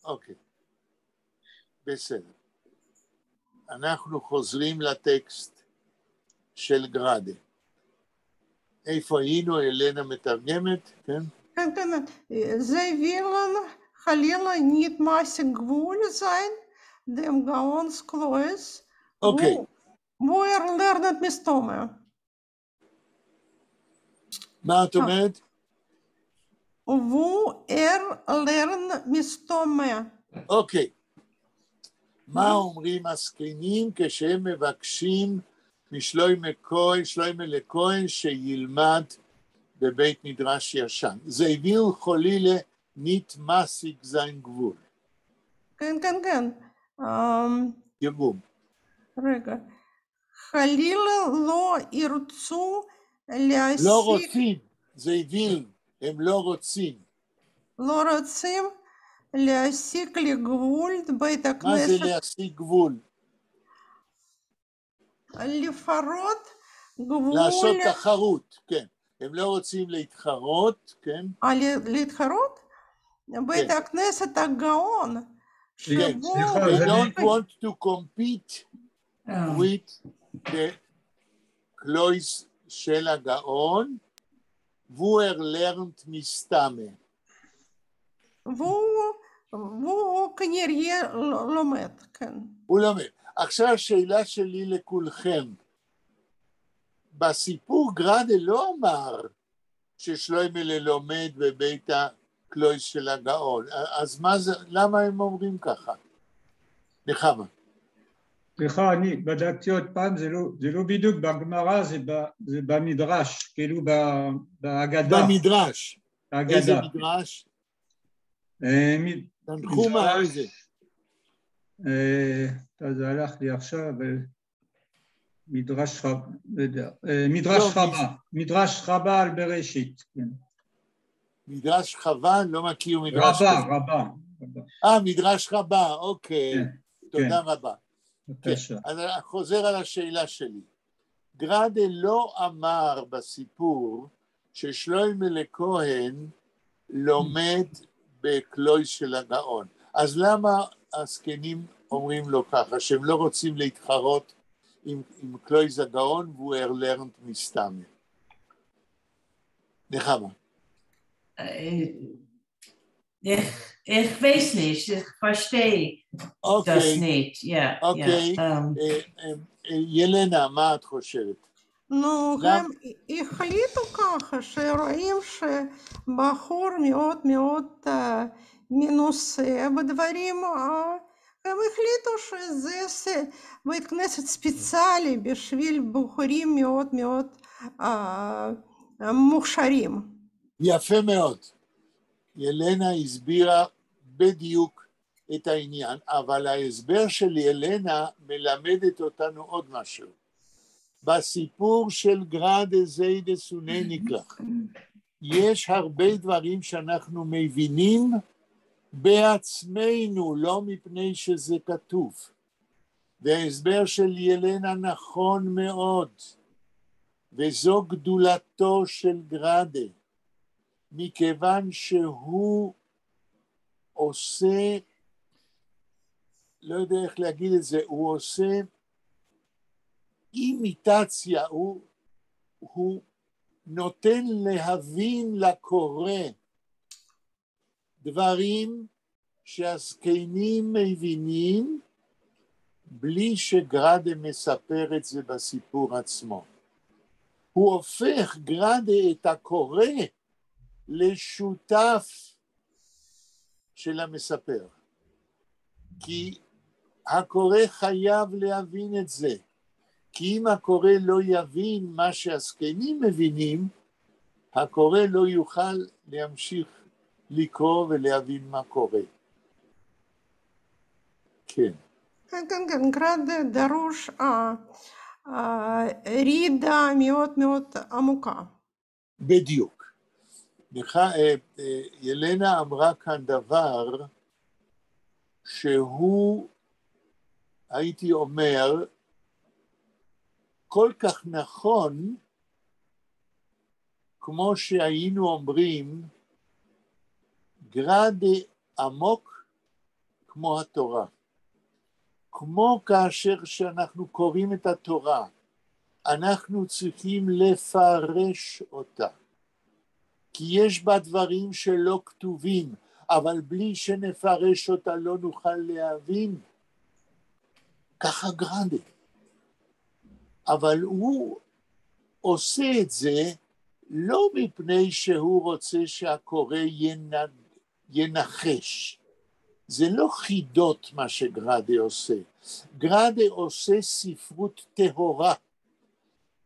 אוקיי. בסדר. אנחנו חוזרים לטקסט של גראדה. איפה היינו? אלנה מתרגמת, כן? כן. Zij willen חלילה niet massig גבול zijn, dem Gaonsklois, אוקיי. wo lernt מסתומא. מה את אומרת? wo lernt מסתומא. אוקיי. מה אומרים הזקנים כשהם מבקשים משלוימה לכהן שילמד בבית מדרש ישן? זה הביל חולילה ניט מסיק זין גבול. כן. תרגום. רגע. חלילה לא ירצו להשיג... לא רוצים, זה הביל, הם לא רוצים. לא רוצים להשיג לגבול בית הכנסת. מה זה להשיג גבול? לפרות גבול... לעשות תחרות, כן. הם לא רוצים להתחרות, כן? להתחרות? בית הכנסת הגאון. כן. They don't want to compete with the clois של הגאון, והוא lernt מסתמה. והוא כנראה לומד, כן. הוא לומד. עכשיו השאלה שלי לכולכם, בסיפור גראדה לא אמר ששלוימלה לומד בבית קלויס של הגאון. אז למה הם אומרים ככה? נחמה. סליחה, אני בדקתי עוד פעם, זה לא בדיוק בגמרא, זה במדרש, כאילו בהגדה. במדרש. בהגדה. איזה מדרש? תנחומה, איזה? זה הלך לי עכשיו, מדרש חב"א על בראשית. מדרש חב"א? לא מכיר מדרש כזה. רבא. מדרש חב"א, אוקיי. תודה רבה. בבקשה. אני חוזר על השאלה שלי. גרדה לא אמר בסיפור ששלוימלה כהן לומד בקלויס של הגאון. אז למה הזקנים אומרים לו ככה, שהם לא רוצים להתחרות עם קלויס הגאון והוא erlernt מסתמא? נחמה. Ich weiß nicht, ich verstehe das nicht. Ja, אוקיי. ילנה, מה את חושבת? נו, הם החליטו ככה, שרואים שבחור מאוד מאוד מנוסה בדברים, הם החליטו שזה בית כנסת ספציאלי בשביל בחורים מאוד מאוד מוכשרים. יפה מאוד. ילנה הסבירה בדיוק את העניין, אבל ההסבר של ילנה מלמדת אותנו עוד משהו. בסיפור של גרדה זיידה סוני נקלח, יש הרבה דברים שאנחנו מבינים בעצמנו, לא מפני שזה כתוב. וההסבר של ילנה נכון מאוד, וזו גדולתו של גרדה, מכיוון שהוא עושה, לא יודע איך להגיד את זה, הוא עושה אימיטציה, הוא נותן להבין לקורא דברים שהזקנים מבינים בלי שגרדה מספר את זה בסיפור עצמו. הוא הופך גרדה את הקורא לשותף של המספר, כי הקורא חייב להבין את זה, כי אם הקורא לא יבין מה שהזקנים מבינים, הקורא לא יוכל להמשיך לקרוא ולהבין מה קורה. כן. כן, גרדה דרוש רידה מאוד מאוד עמוקה. בדיוק. ילנה אמרה כאן דבר שהוא, הייתי אומר, כל כך נכון, כמו שהיינו אומרים, גרדה עמוק כמו התורה. כמו כאשר שאנחנו קוראים את התורה, אנחנו צריכים לפרש אותה. כי יש בה דברים שלא כתובים, אבל בלי שנפרש אותה לא נוכל להבין. ככה גרדה. אבל הוא עושה את זה לא מפני שהוא רוצה שהקורא ינחש. זה לא חידות מה שגרדה עושה. גרדה עושה ספרות טהורה.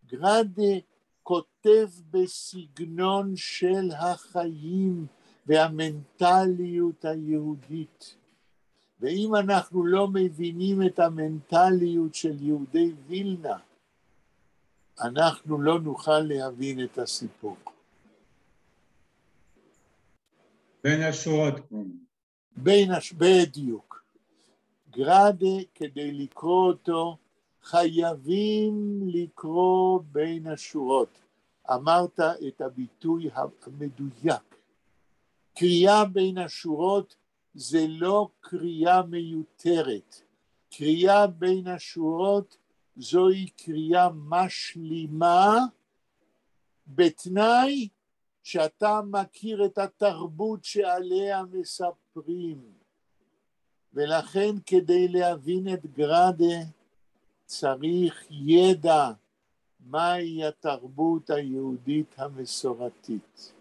גרדה כותב בסגנון של החיים והמנטליות היהודית. ואם אנחנו לא מבינים את המנטליות של יהודי וילנה, אנחנו לא נוכל להבין את הסיפור. בין השורות. בדיוק. גרדה, כדי לקרוא אותו, חייבים לקרוא בין השורות. אמרת את הביטוי המדויק. קריאה בין השורות זה לא קריאה מיותרת. קריאה בין השורות זוהי קריאה משלימה, בתנאי שאתה מכיר את התרבות שעליה מספרים. ולכן כדי להבין את גרדה צריך ידע מהי התרבות היהודית המסורתית.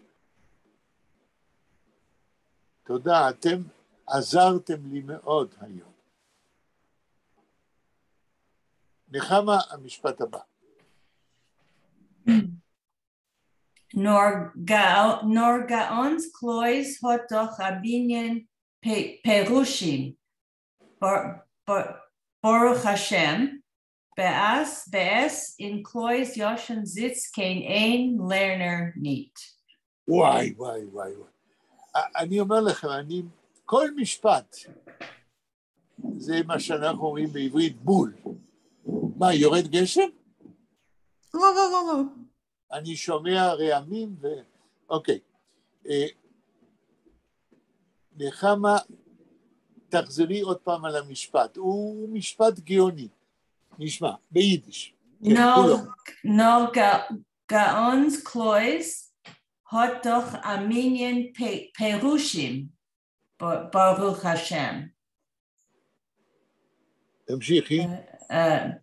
תודה, אתם עזרתם לי מאוד היום. נחמה, המשפט הבא. נור גאונס קלויז הות דוח הבניין פירושים. ברוך השם, באס in Klois Yoshen Sitz kein ein Lerner nicht. וואי. אני אומר לכם, כל משפט, זה מה שאנחנו אומרים בעברית בול. מה, יורד גשם? לא. אני שומע רעמים אוקיי. נחמה, תחזרי עוד פעם על המשפט. הוא משפט גאוני. נשמע, ביידיש. No Gaons Klois hot doch Armenian Perushim. Baruch Hashem. תמשיכי.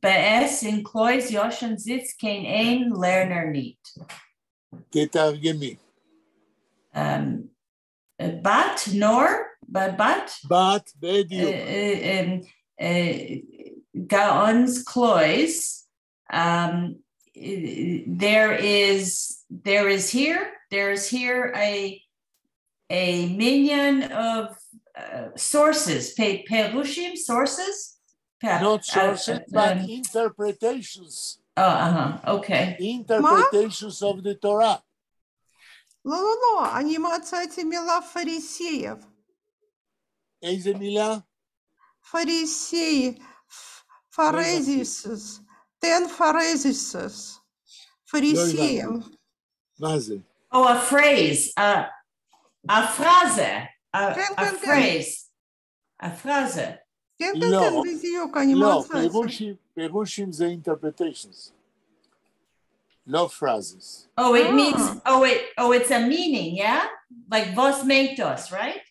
באס in Klois Yoshen Sitz kein ein Lerner nicht. תתרגמי. Bat, בדיוק. Gaon's Klois, there's here a minion of sources, perushim, sources? Not sources, but interpretations. Okay. Interpretations of the Torah. לא, אני מצאתי מילה פריסאיев. איזה מילה? פריסאי, פרזיסס, תן פרזיסס, פריסאיים. מה זה? A phrase, a phrase, a phrase, a phrase. כן, בדיוק, אני מצאתי. לא, פירושים זה interpretations. לא phrases. It means, it's a meaning, yeah? Like vos mentos, right?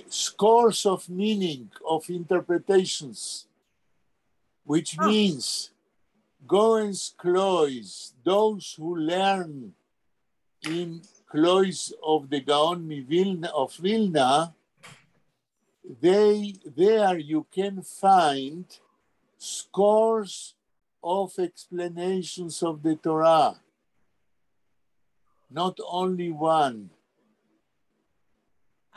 Scores of meaning, of interpretations, which means Gaon's Klois, those who learn in Klois of the Gaon of Vilna, there you can find scores of explanations of the Torah, not only one.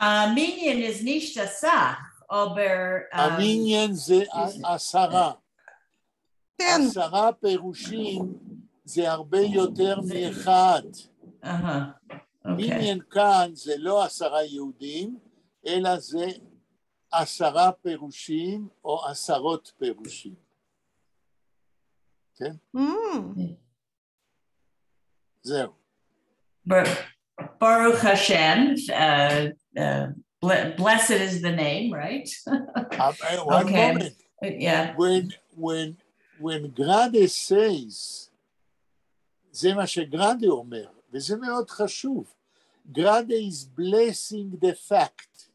Armenian is nicht a Sach, aber... Armenian זה 10. 10 פירושים זה הרבה יותר מאחד. Armenian כאן זה לא 10 יהודים, אלא זה 10 פירושים או 10 פירושים. כן? זהו. Baruch Hashem, blessed is the name, right? One moment. Yeah. When Grade says, זה מה שגרדה אומר, וזה מאוד חשוב. Grade is blessing the fact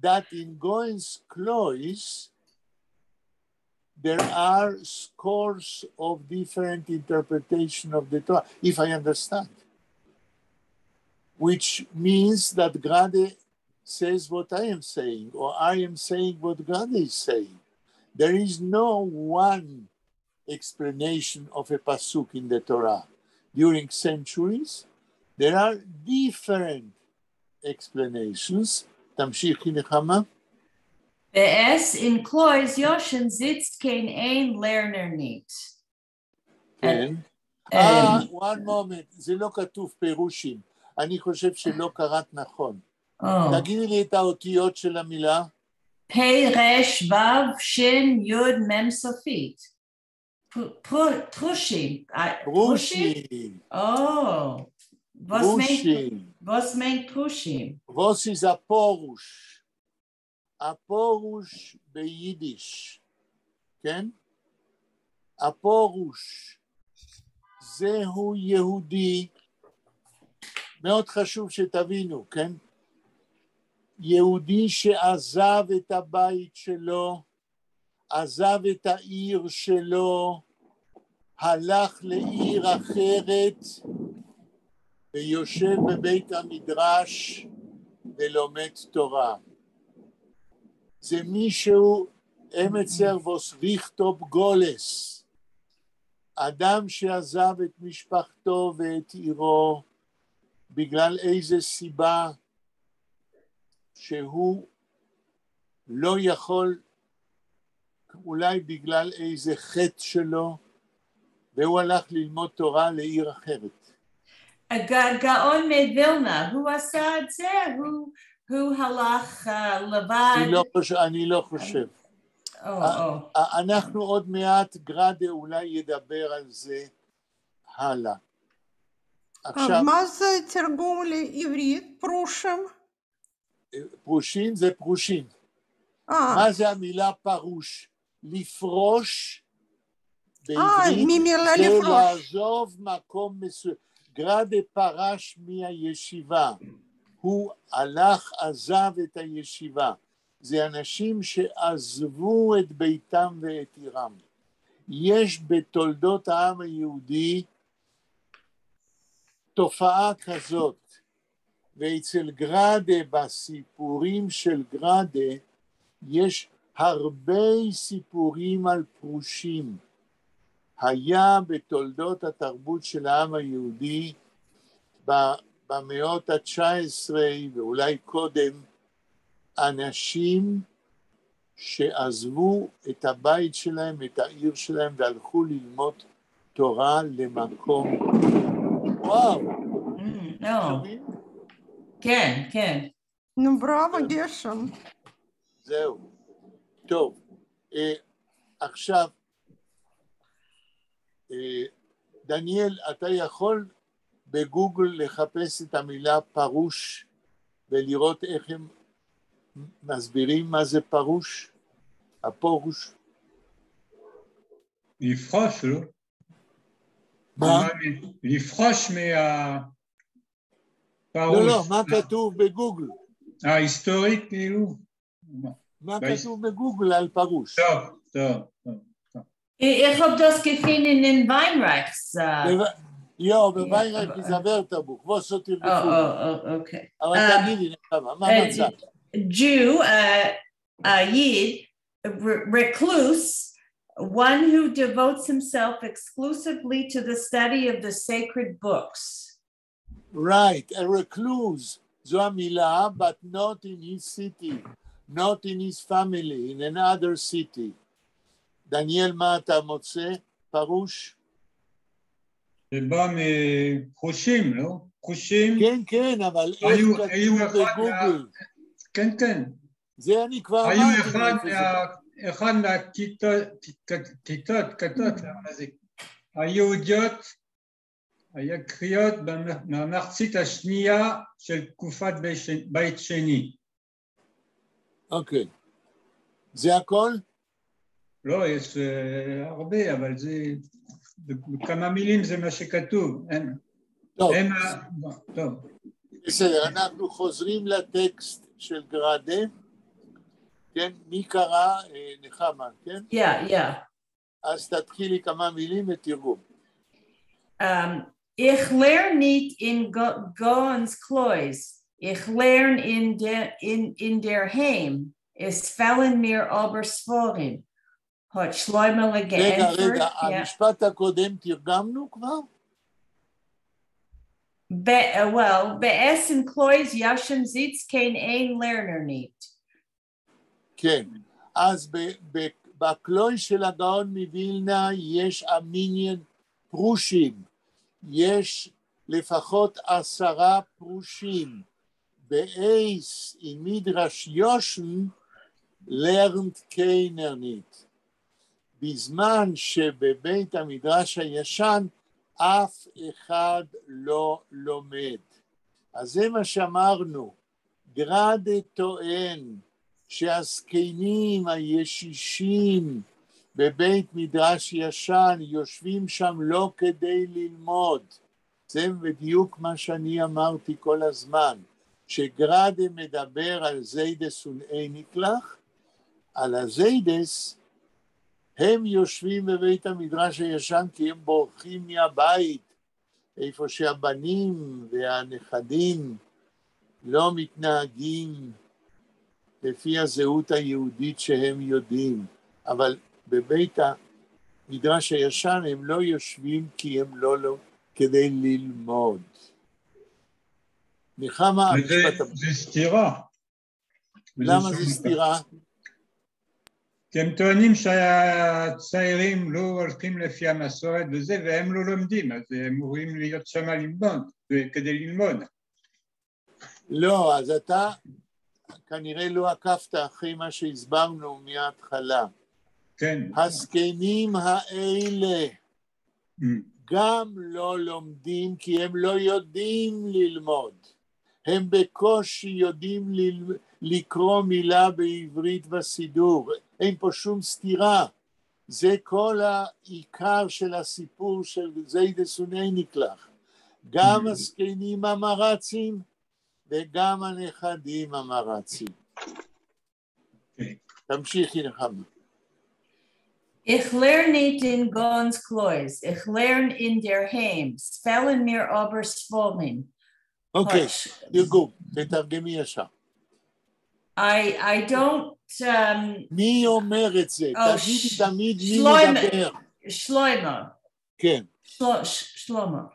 that in Gaon's Klois there are scores of different interpretations of the Torah, if I understand. Which means that Grade says what I am saying, or I am saying what Grade is saying. There is no one explanation of a pasuk in the Torah. During centuries, there are different explanations. תמשיכי נחמה. באס in Klois Yoshen sitzt kein ein Lerner nicht. כן. one moment, זה לא כתוב פירושים. אני חושב שלא קראת נכון. תגידי לי את האותיות של המילה. פי רש וו שין יוד מם סופית. פרושים. פרושים. Was meint פרושים? Was ist הפורוש? הפורוש ביידיש. כן? הפורוש זהו יהודי. מאוד חשוב שתבינו, כן? יהודי שעזב את הבית שלו, עזב את העיר שלו, הלך לעיר אחרת, ויושב בבית המדרש ולומד תורה. זה מישהו אמצר וסריכטוב גולס, אדם שעזב את משפחתו ואת עירו בגלל איזה סיבה שהוא לא יכול, אולי בגלל איזה חטא שלו, והוא הלך ללמוד תורה לעיר אחרת. הגאון מווילנה, הוא עשה את זה? הוא הלך לבד? אני לא חושב. אנחנו עוד מעט, גרדה אולי ידבר על זה הלאה. עכשיו, מה זה תרגום לעברית? פרושים? פרושין זה פרושין. מה זה המילה פרוש? לפרוש בעברית זה לעזוב מקום מסוים. גרדה פרש מהישיבה, הוא הלך, עזב את הישיבה. זה אנשים שעזבו את ביתם ואת עירם. יש בתולדות העם היהודי תופעה כזאת, ואצל גרדה, בסיפורים של גרדה, יש הרבה סיפורים על פרושים. היה בתולדות התרבות של העם היהודי, במאות ה-19 ואולי קודם, אנשים שעזבו את הבית שלהם, את העיר שלהם, והלכו ללמוד תורה למקום. וואו. כן, כן. נו, בראבו, גשם. זהו. טוב. עכשיו, דניאל, אתה יכול בגוגל לחפש את המילה פרוש ולראות איך הם מסבירים מה זה פרוש? הפרוש? לפחוש, לא? מה? לפחוש מהפרוש. לא, מה כתוב בגוגל? ההיסטורית כאילו? מה כתוב בגוגל על פרוש? טוב. Ich habe das gefunden in Weinreichs. Ja, בוויינרייך is a Wörterbuch. Was sollt ihr gefunden? Okay. אבל תגידי, נחמה, מה מצאת? Jew, Yid, recluse, one who devotes himself exclusively to the study of the sacred books. Right, a recluse, זו המילה, but not in his city, not in his family, in another city. דניאל, מה אתה מוצא? פרוש? זה בא מפרושים, לא? פרושים? כן, אבל איך כתוב בגוגל? כן. זה אני כבר אמרתי. היו אחד מהכיתות היהודיות, היה קריאות במחצית השנייה של תקופת בית שני. אוקיי. זה הכל? לא, יש הרבה, אבל זה... בכמה מילים זה מה שכתוב. טוב. בסדר, אנחנו חוזרים לטקסט של גרדה. כן, מי קרא? נחמה, כן? Yeah. אז תתחילי כמה מילים ותרגום. Ich lerne nicht in Goens Klois. Ich lerne in der Heim. Es fallen mir aber Svorim. hat Shloimele geantwortet. רגע, המשפט הקודם תרגמנו כבר? Well, be'essen klois yashem zitz kein ein lerner nicht. כן, אז בקלוי של הגאון מווילנה יש המניין פרושים, יש לפחות 10 פרושים, באייס עם מדרש יושן לרנט קיינר nicht. בזמן שבבית המדרש הישן אף אחד לא לומד. אז זה מה שאמרנו, גרדה טוען שהזקנים הישישים בבית מדרש ישן יושבים שם לא כדי ללמוד. זה בדיוק מה שאני אמרתי כל הזמן, שגרדה מדבר על זיידס ונאיניקלח, על הזיידס הם יושבים בבית המדרש הישן כי הם בורחים מהבית איפה שהבנים והנכדים לא מתנהגים לפי הזהות היהודית שהם יודעים, אבל בבית המדרש הישן הם לא יושבים כי הם לא כדי ללמוד. נחמה, המשפט הבא. זה סתירה. למה זה סתירה? כי הם טוענים שהצעירים לא הולכים לפי המסורת וזה, והם לא לומדים, אז הם אמורים להיות שם ללמוד, כדי ללמוד. לא, אז אתה כנראה לא עקבת אחרי מה שהסברנו מההתחלה. כן. הזקנים האלה גם לא לומדים כי הם לא יודעים ללמוד. הם בקושי יודעים לקרוא מילה בעברית בסידור. אין פה שום סתירה. זה כל העיקר של הסיפור של זיידה סוני נקלח. גם הזקנים המרצים וגם הנכדים המרצים. תמשיכי נחמה. Ich lerne nicht in Gons Klois, ich lerne in der Heims, fällen mir aber Schwommen. אוקיי, תרגום, תתרגמי ישר. I don't... מי אומר את זה? תגידי תמיד מי מדבר. Shlomo. כן. Shlomo.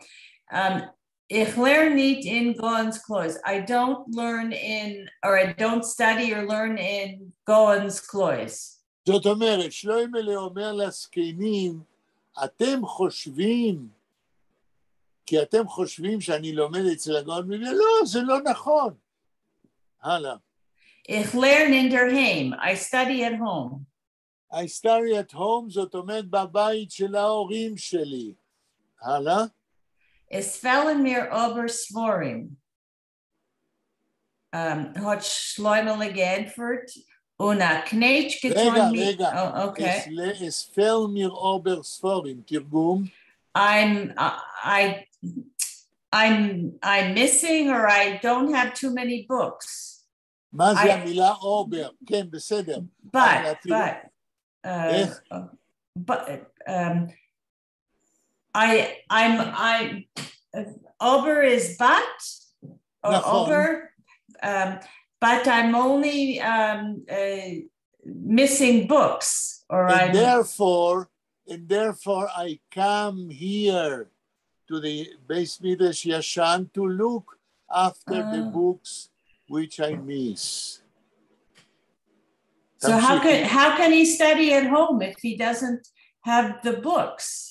Ich lerne nicht in Gons Klois. I don't learn in, or I don't study or learn in Gons Klois. זאת אומרת, שלוימלה אומר לזקנים, אתם חושבים, כי אתם חושבים שאני לומד אצל הגאון מווילנה, לא, זה לא נכון. הלאה. Ich lerne in der Heim. I study at home. I study at home, זאת אומרת בבית של ההורים שלי. הלאה. Es fällen mir aber Svorim. Hat Shloimele geantwortet. Una Knetsch getan mi... רגע, Oh, okay. es fällt mir aber Sforim, תרגום. I'm missing or I don't have too many books. מה זה המילה אובר? כן, בסדר. Ober is but, or נכון. Ober, but I'm only missing books, or and therefore I come here to the Beis Midrash Yashan to look after the books which I miss. So how can he study at home if he doesn't have the books?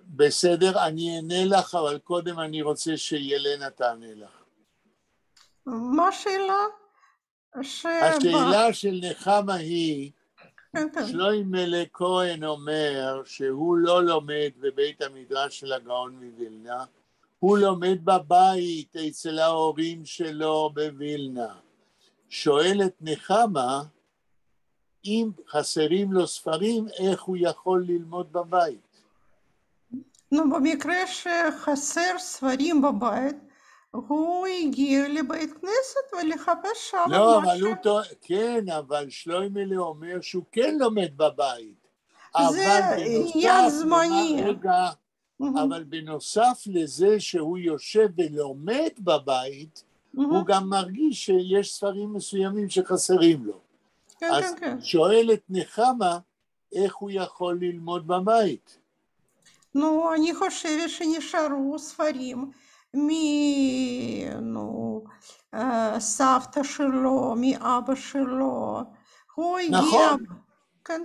בסדר, אני אענה לך, אבל קודם אני רוצה שילנה תענה לך. מה השאלה? השאלה של נחמה היא, שלוימלה כהן אומר שהוא לא לומד בבית המדרש של הגאון מווילנה, הוא לומד בבית אצל ההורים שלו בווילנה. שואלת נחמה, אם חסרים לו ספרים, איך הוא יכול ללמוד בבית? נו, במקרה שחסר ספרים בבית, הוא הגיע לבית כנסת ולחפש שם לא, אבל הוא כן, אבל שלוימלה אומר שהוא כן לומד בבית. זה יד זמני. אבל בנוסף לזה שהוא יושב ולומד בבית, הוא גם מרגיש שיש ספרים מסוימים שחסרים לו. אז שואלת נחמה, איך הוא יכול ללמוד בבית? נו, אני חושבת שנשארו ספרים מסבתא שלו, מאבא שלו. הוא הגיע... נכון,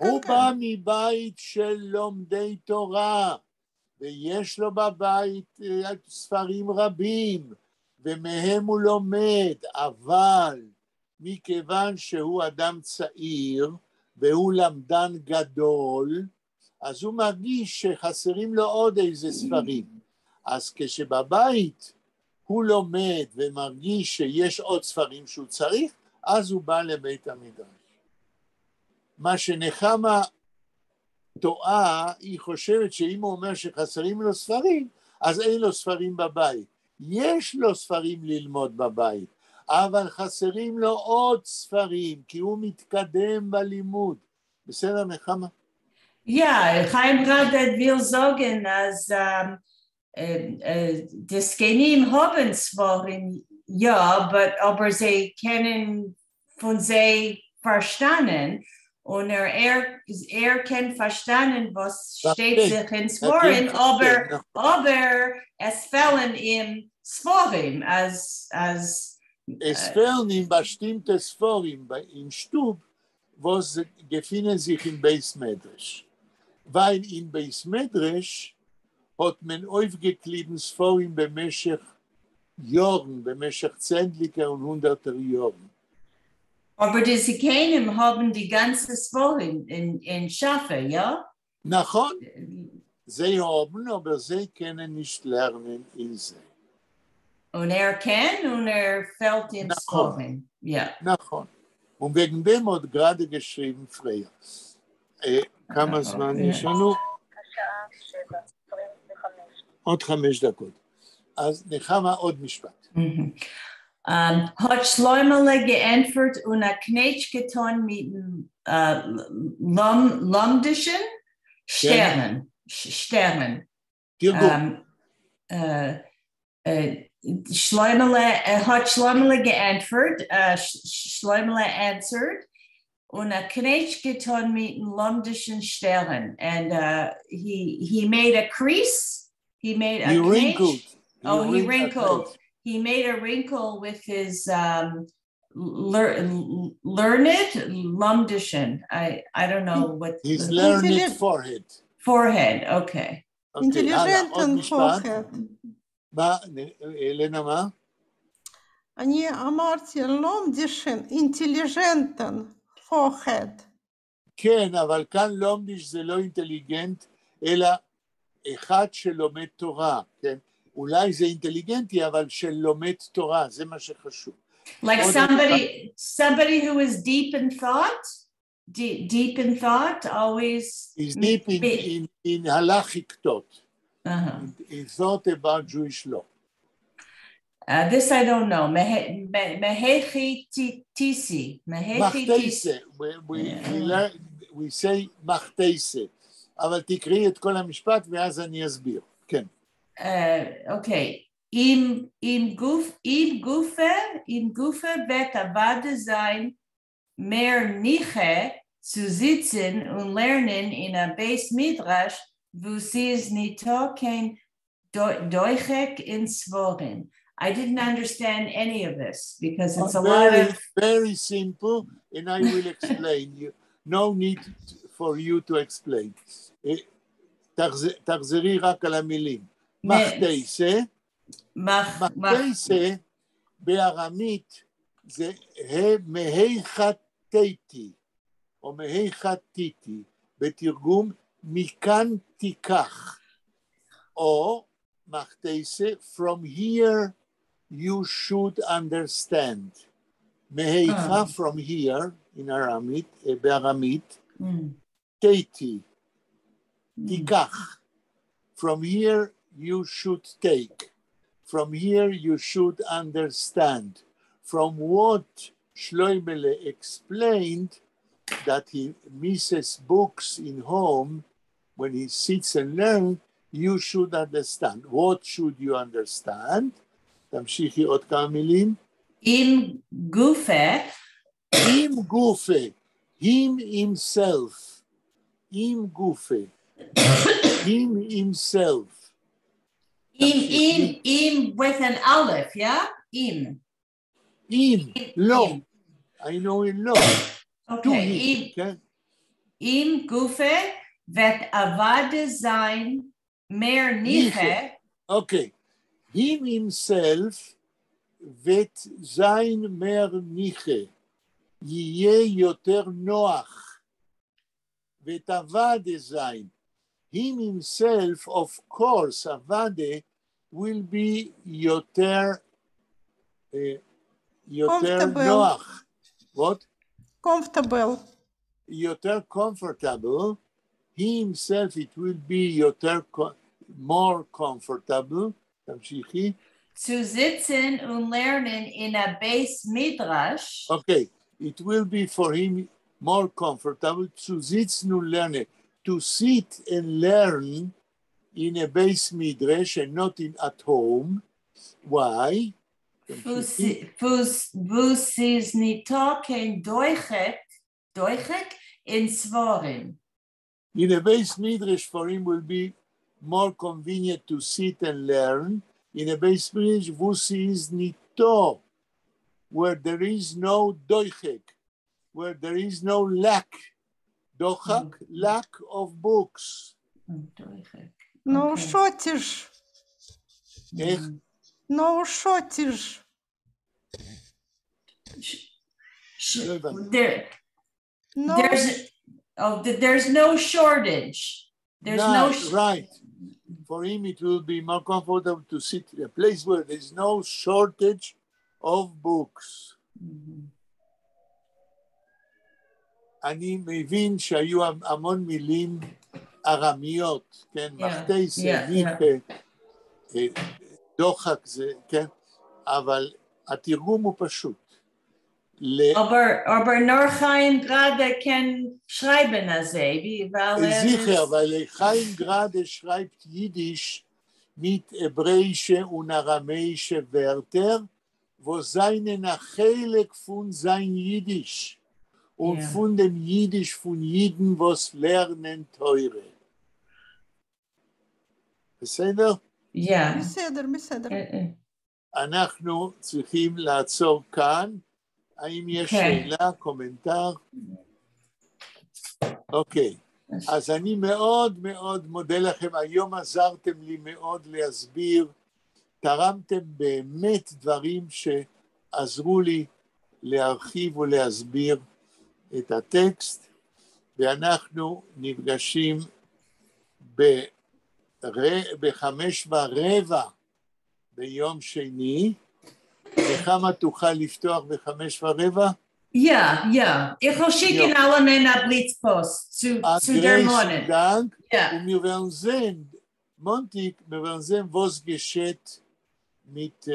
הוא בא מבית של לומדי תורה, ויש לו בבית ספרים רבים, ומהם הוא לומד, אבל מכיוון שהוא אדם צעיר, והוא למדן גדול, אז הוא מרגיש שחסרים לו עוד איזה ספרים. אז כשבבית הוא לומד ומרגיש שיש עוד ספרים שהוא צריך, אז הוא בא לבית המדרש. מה שנחמה טועה, היא חושבת שאם הוא אומר שחסרים לו ספרים, אז אין לו ספרים בבית. יש לו ספרים ללמוד בבית, אבל חסרים לו עוד ספרים, כי הוא מתקדם בלימוד. בסדר, נחמה? Ja, Chaim Radet will sagen, als das Genim haben zwar ja, aber sie können von sie verstanden und kann verstanden, was steht sich in Svorim, aber es fehlen ihm Svorim als es fehlen ihm bestimmte Svorim im Stub, wo sie befinden sich in Beis Medrash. Weil in Beis Medrash hat man aufgeklebt Svorim במשך Jahren, במשך Zentlicher und Hunderter Jahren. Aber die Sikanim haben die ganze Svorim in Schafe, ja? Nachon, sie haben, aber sie können nicht lernen in sie. Und kann und fällt in Svorim, ja. Nachon. Und wegen dem hat gerade geschrieben Freya. כמה זמן יש לנו? עוד 5 דקות. אז נחמה עוד משפט. Hat Schleumele geantwortet und Knetsch getan mit Lomdischen Sternen. תרגום. Hat Schleumele geantwortet, Schleumele answered, und Knetsch getan mit Lomdischen Sternen. And he made a crease. He made a wrinkled. He wrinkled. He made a wrinkle with his learned Lumdishin. I don't know what. His learned forehead. Forehead, okay. Intelligent forehead. אלנה, מה? אני אמרתי לומדישן, אינטליגנט forehead. כן, אבל כאן לומדיש זה לא אינטליגנט, אלא אחד שלומד תורה, כן? אולי זה אינטליגנטי, אבל שלומד תורה, זה מה שחשוב. Like somebody who is deep in thought, always... Is deep in halachic thought. In thought about Jewish law. This I don't know. Mehechi tisi. Machteise. We say machteise. אבל תקראי את כל המשפט ואז אני אסביר. כן. Okay. Im Gufe wird Avada sein, mehr Niche zu sitzen und lernen in a Beis Midrash, wo sie es nicht kein Doichek in Svorim. I didn't understand any of this because it's a lot of... Very simple, and I will explain you. No need for you to explain. תחזרי רק על המילים. מחתיסה, מחתיסה בארמית זה מהיכתתי, או מהיכתיתי, בתרגום מכאן תיקח, או מחתיסה, from here you should understand. מהיכה from here, in ארמית, בארמית, תיתי, תיקח. From here you should take. From here you should understand. From what Shloimele explained that he misses books in home, when he sits and learns, you should understand. What should you understand? תמשיכי עוד כמה מילים. עם גופה. עם גופה. Him himself. עם גופה. Him himself. Im with an aleph, yeah? Im. Lo. I know in lo. Okay. Im Gufe wird Avada sein mehr Niche. Okay. Him himself wird sein mehr Niche. יהיה יותר נוח. ואת Avada sein. Him himself, of course, Avada will be יותר נוח. What? Comfortable. יותר comfortable. He himself, it will be יותר more comfortable. תמשיכי. Zu sitzen und lernen in a Beis Midrash. Okay, it will be for him more comfortable to sitzen und lernen. to sit and learn in a base midrash and not at home. Why? Vus is nito kein doichek in Svarim. In a base midrash for him will be more convenient to sit and learn. In a base midrash, vus is nito, where there is no doichek, where there is no lack. Dochak, lack of books. Ну, що ти ж? איך? Ну, що ти ж? There's no shortage. There's no right. For him, it will be more comfortable to sit in a place where there's no shortage of books. אני מבין שהיו המון מילים ארמיות, כן? מכתס, דוחק, כן? אבל התרגום הוא פשוט. Aber nur Chaim Grade kann schreiben also. Sicher, weil Chaim Grade schreibt Jiddisch mit hebräische und aramäische Wörter, wo seine Nachhelek von sein Jiddisch und von dem Jiddisch von Jiden, was lernen teure. בסדר? בסדר. אנחנו צריכים לעצור כאן. האם יש שאלה, קומנטר? אוקיי. אז אני מאוד מאוד מודה לכם. היום עזרתם לי מאוד להסביר. תרמתם באמת דברים שעזרו לי להרחיב ולהסביר את הטקסט. ואנחנו נפגשים ב-5:15 ביום שני. וכמה תוכל לפתוח ב-5:15? Ja. Ich will schicken alle meine Blitzpost zu der Morgen. Dank. Und wir werden sehen, Montag, wir werden sehen, was geschieht mit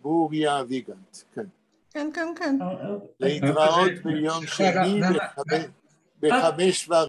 בוריה ויגנט. כן. להתראות ביום שני ב-5:15.